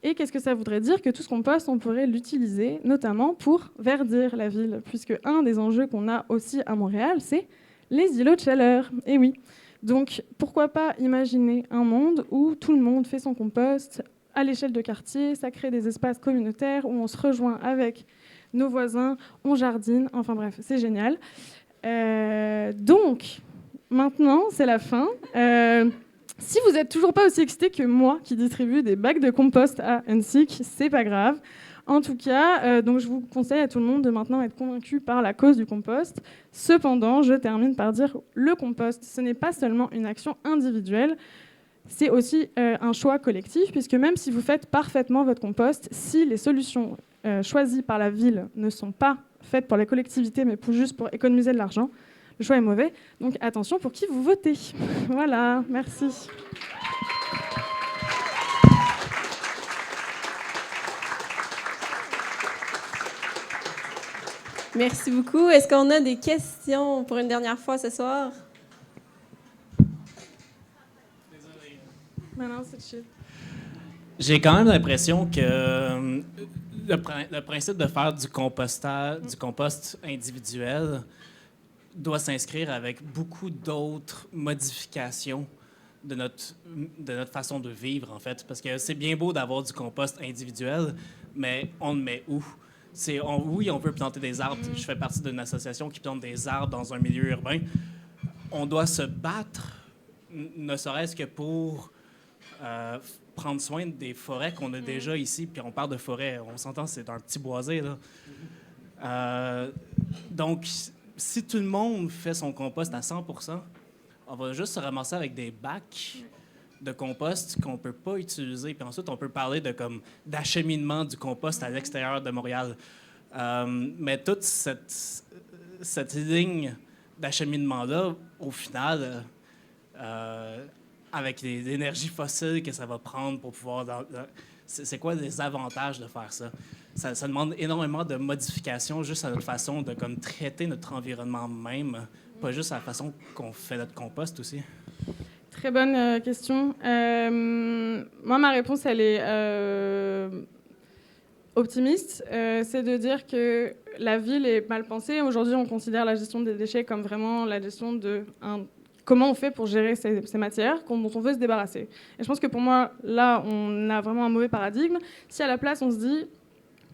Et qu'est-ce que ça voudrait dire? Que tout ce compost, on pourrait l'utiliser notamment pour verdir la ville, puisque un des enjeux qu'on a aussi à Montréal, c'est les îlots de chaleur. Et oui. Donc, pourquoi pas imaginer un monde où tout le monde fait son compost à l'échelle de quartier, ça crée des espaces communautaires où on se rejoint avec nos voisins, on jardine, enfin bref, c'est génial. Donc, maintenant, c'est la fin. Si vous n'êtes toujours pas aussi excité que moi qui distribue des bacs de compost à UNSIC, c'est pas grave. En tout cas, donc je vous conseille à tout le monde de maintenant être convaincu par la cause du compost. Cependant, je termine par dire le compost, ce n'est pas seulement une action individuelle, c'est aussi un choix collectif, puisque même si vous faites parfaitement votre compost, si les solutions choisies par la ville ne sont pas faites pour les collectivités, mais juste pour économiser de l'argent, le choix est mauvais. Donc attention pour qui vous votez. Voilà, merci. Merci beaucoup. Est-ce qu'on a des questions pour une dernière fois ce soir? J'ai quand même l'impression que le principe de faire du compost individuel doit s'inscrire avec beaucoup d'autres modifications de notre façon de vivre, en fait. Parce que c'est bien beau d'avoir du compost individuel, mais on le met où? Oui, on peut planter des arbres. Je fais partie d'une association qui plante des arbres dans un milieu urbain. On doit se battre, ne serait-ce que pour prendre soin des forêts qu'on a déjà ici. Puis on parle de forêt, on s'entend, c'est un petit boisé, là. Donc, si tout le monde fait son compost à 100%, on va juste se ramasser avec des bacs de compost qu'on ne peut pas utiliser. Puis ensuite, on peut parler d'acheminement du compost à l'extérieur de Montréal. Mais toute cette ligne d'acheminement-là, au final, avec l'énergie fossile que ça va prendre pour pouvoir... C'est quoi les avantages de faire ça? Ça demande énormément de modifications juste à notre façon de traiter notre environnement même, pas juste à la façon qu'on fait notre compost aussi. Très bonne question. Moi, ma réponse, elle est optimiste. C'est de dire que la ville est mal pensée. Aujourd'hui, on considère la gestion des déchets comme vraiment la gestion d'un comment on fait pour gérer ces matières dont on veut se débarrasser. Et je pense que pour moi, là, on a vraiment un mauvais paradigme. Si à la place, on se dit,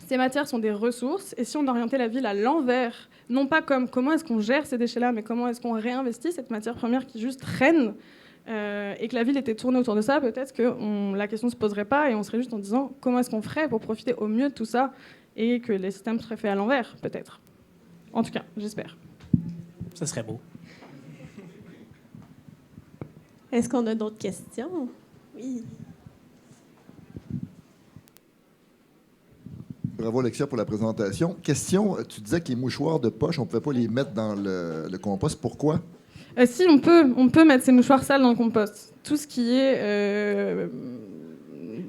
ces matières sont des ressources, et si on orientait la ville à l'envers, non pas comme comment est-ce qu'on gère ces déchets-là, mais comment est-ce qu'on réinvestit cette matière première qui juste traîne, et que la ville était tournée autour de ça, peut-être que la question ne se poserait pas, et on serait juste en disant, comment est-ce qu'on ferait pour profiter au mieux de tout ça, et que les systèmes seraient faits à l'envers, peut-être. En tout cas, j'espère. Ça serait beau. Est-ce qu'on a d'autres questions? Oui. Bravo, Alexia, pour la présentation. Question, tu disais que les mouchoirs de poche, on ne pouvait pas les mettre dans le compost. Pourquoi? Si, on peut mettre ces mouchoirs sales dans le compost. Tout ce qui est,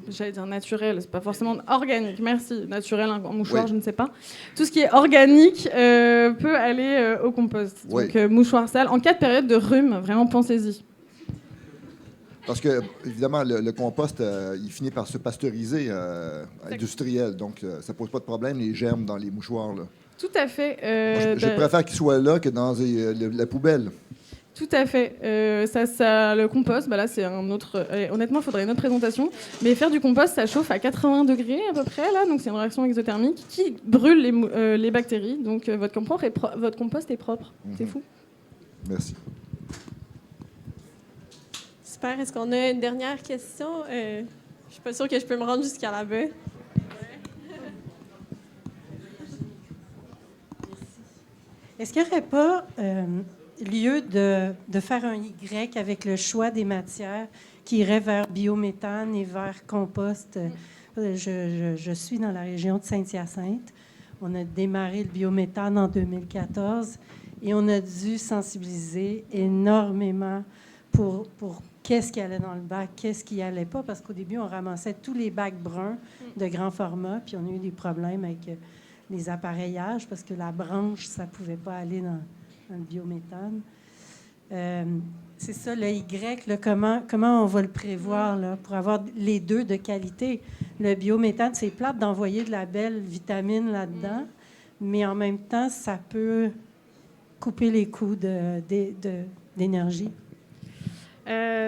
j'allais dire naturel, c'est pas forcément organique, merci, naturel, en mouchoir, oui. Je ne sais pas. Tout ce qui est organique peut aller au compost. Oui. Donc, mouchoir sale. En cas de période de rhume, vraiment, pensez-y. Parce que, évidemment, le compost, il finit par se pasteuriser industriel. Donc, ça ne pose pas de problème, les germes dans les mouchoirs. Là. Tout à fait. Moi, je préfère qu'ils soient là que dans la poubelle. Tout à fait. Le compost, là, c'est un autre... honnêtement, il faudrait une autre présentation. Mais faire du compost, ça chauffe à 80 degrés à peu près, là. Donc, c'est une réaction exothermique qui brûle les bactéries. Donc, votre compost est propre. C'est fou. Merci. Super. Est-ce qu'on a une dernière question? Je suis pas sûre que je peux me rendre jusqu'à là-bas. Est-ce qu'il n'y aurait pas lieu de faire un Y avec le choix des matières qui irait vers biométhane et vers compost? Je suis dans la région de Saint-Hyacinthe. On a démarré le biométhane en 2014 et on a dû sensibiliser énormément pour qu'est-ce qui allait dans le bac, qu'est-ce qui allait pas, parce qu'au début, on ramassait tous les bacs bruns de grand format, puis on a eu des problèmes avec les appareillages, parce que la branche, ça ne pouvait pas aller dans le biométhane. C'est ça, le Y, là, comment on va le prévoir là, pour avoir les deux de qualité. Le biométhane, c'est plate d'envoyer de la belle vitamine là-dedans, mais en même temps, ça peut couper les coûts d'énergie.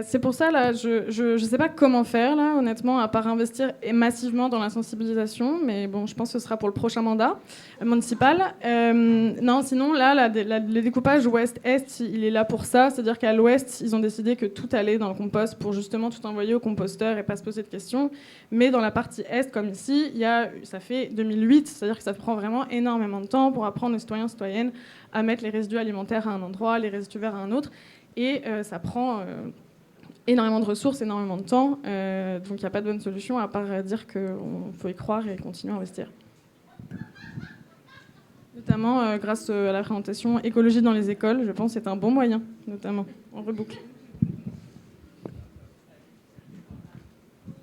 C'est pour ça, là, je sais pas comment faire, là, honnêtement, à part investir massivement dans la sensibilisation, mais bon, je pense que ce sera pour le prochain mandat municipal. Non, sinon, là, le découpage ouest-est, il est là pour ça, c'est-à-dire qu'à l'ouest, ils ont décidé que tout allait dans le compost pour justement tout envoyer au composteur et pas se poser de questions, mais dans la partie est, comme ici, ça fait 2008, c'est-à-dire que ça prend vraiment énormément de temps pour apprendre aux citoyens, citoyennes à mettre les résidus alimentaires à un endroit, les résidus verts à un autre. Et ça prend énormément de ressources, énormément de temps. Donc, il n'y a pas de bonne solution à part dire qu'il faut y croire et continuer à investir. Notamment grâce à la présentation écologie dans les écoles, je pense que c'est un bon moyen, notamment en reboucle.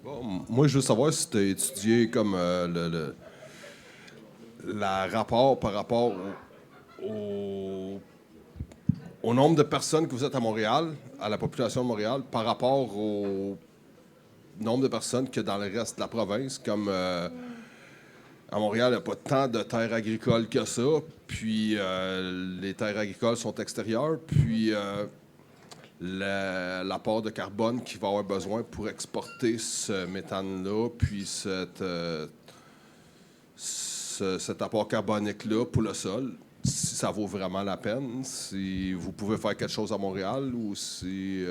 Bon, moi, je veux savoir si tu as étudié comme le rapport par rapport au nombre de personnes que vous êtes à Montréal, à la population de Montréal, par rapport au nombre de personnes que dans le reste de la province, comme à Montréal, il n'y a pas tant de terres agricoles que ça, puis les terres agricoles sont extérieures, puis l'apport de carbone qu'il va avoir besoin pour exporter ce méthane-là, puis cet apport carbonique-là pour le sol, si ça vaut vraiment la peine, si vous pouvez faire quelque chose à Montréal ou si...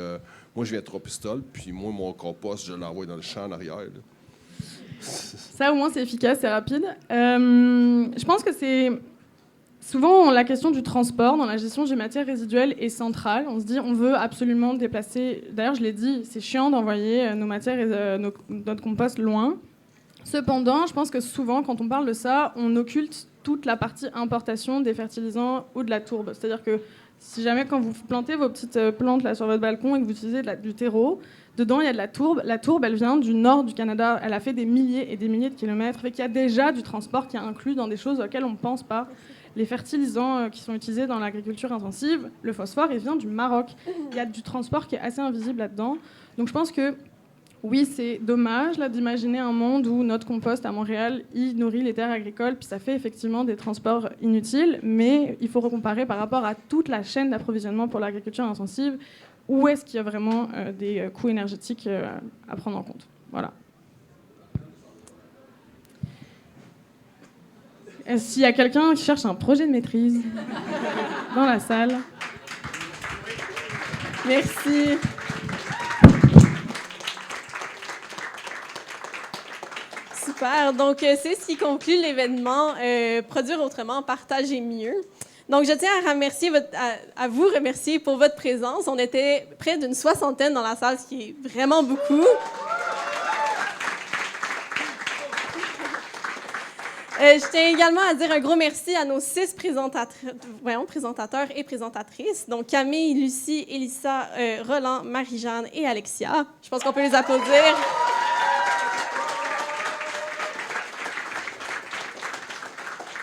moi, je viens de Trois-Pistoles, puis moi, mon compost, je l'envoie dans le champ en arrière. Là. Ça, au moins, c'est efficace, c'est rapide. Je pense que c'est... Souvent, la question du transport dans la gestion des matières résiduelles est centrale. On se dit, on veut absolument déplacer... D'ailleurs, je l'ai dit, c'est chiant d'envoyer nos matières, notre compost loin. Cependant, je pense que souvent, quand on parle de ça, on occulte toute la partie importation des fertilisants ou de la tourbe. C'est-à-dire que si jamais, quand vous plantez vos petites plantes là, sur votre balcon et que vous utilisez du terreau, dedans, il y a de la tourbe. La tourbe, elle vient du nord du Canada. Elle a fait des milliers et des milliers de kilomètres. Fait qu'il y a déjà du transport qui est inclus dans des choses auxquelles on ne pense pas. Les fertilisants qui sont utilisés dans l'agriculture intensive, le phosphore, il vient du Maroc. Il y a du transport qui est assez invisible là-dedans. Donc je pense que oui, c'est dommage là, d'imaginer un monde où notre compost à Montréal, il nourrit les terres agricoles, puis ça fait effectivement des transports inutiles, mais il faut comparer par rapport à toute la chaîne d'approvisionnement pour l'agriculture intensive, où est-ce qu'il y a vraiment des coûts énergétiques à prendre en compte. Voilà. S'il y a quelqu'un qui cherche un projet de maîtrise dans la salle. Merci. Super. Donc, c'est ce qui conclut l'événement Produire autrement, partager mieux. Donc, je tiens à vous remercier pour votre présence. On était près d'une 60aine dans la salle, ce qui est vraiment beaucoup. Je tiens également à dire un gros merci à nos 6 présentateurs et présentatrices. Donc, Camille, Lucie, Élissa, Roland, Marie-Jeanne et Alexia. Je pense qu'on peut les applaudir.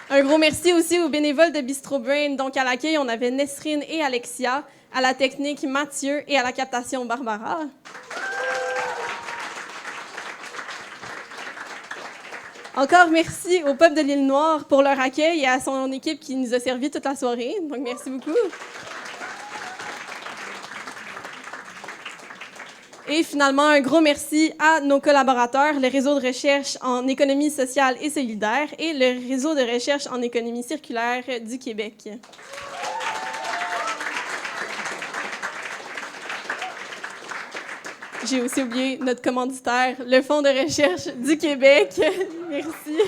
Un gros merci aussi aux bénévoles de Bistro Brain. Donc, à l'accueil, on avait Nesrine et Alexia, à la technique, Mathieu et à la captation, Barbara. Encore merci au peuple de l'Île Noire pour leur accueil et à son équipe qui nous a servi toute la soirée. Donc, merci beaucoup. Et finalement, un gros merci à nos collaborateurs, le réseau de recherche en économie sociale et solidaire et le réseau de recherche en économie circulaire du Québec. J'ai aussi oublié notre commanditaire, le Fonds de recherche du Québec. Merci.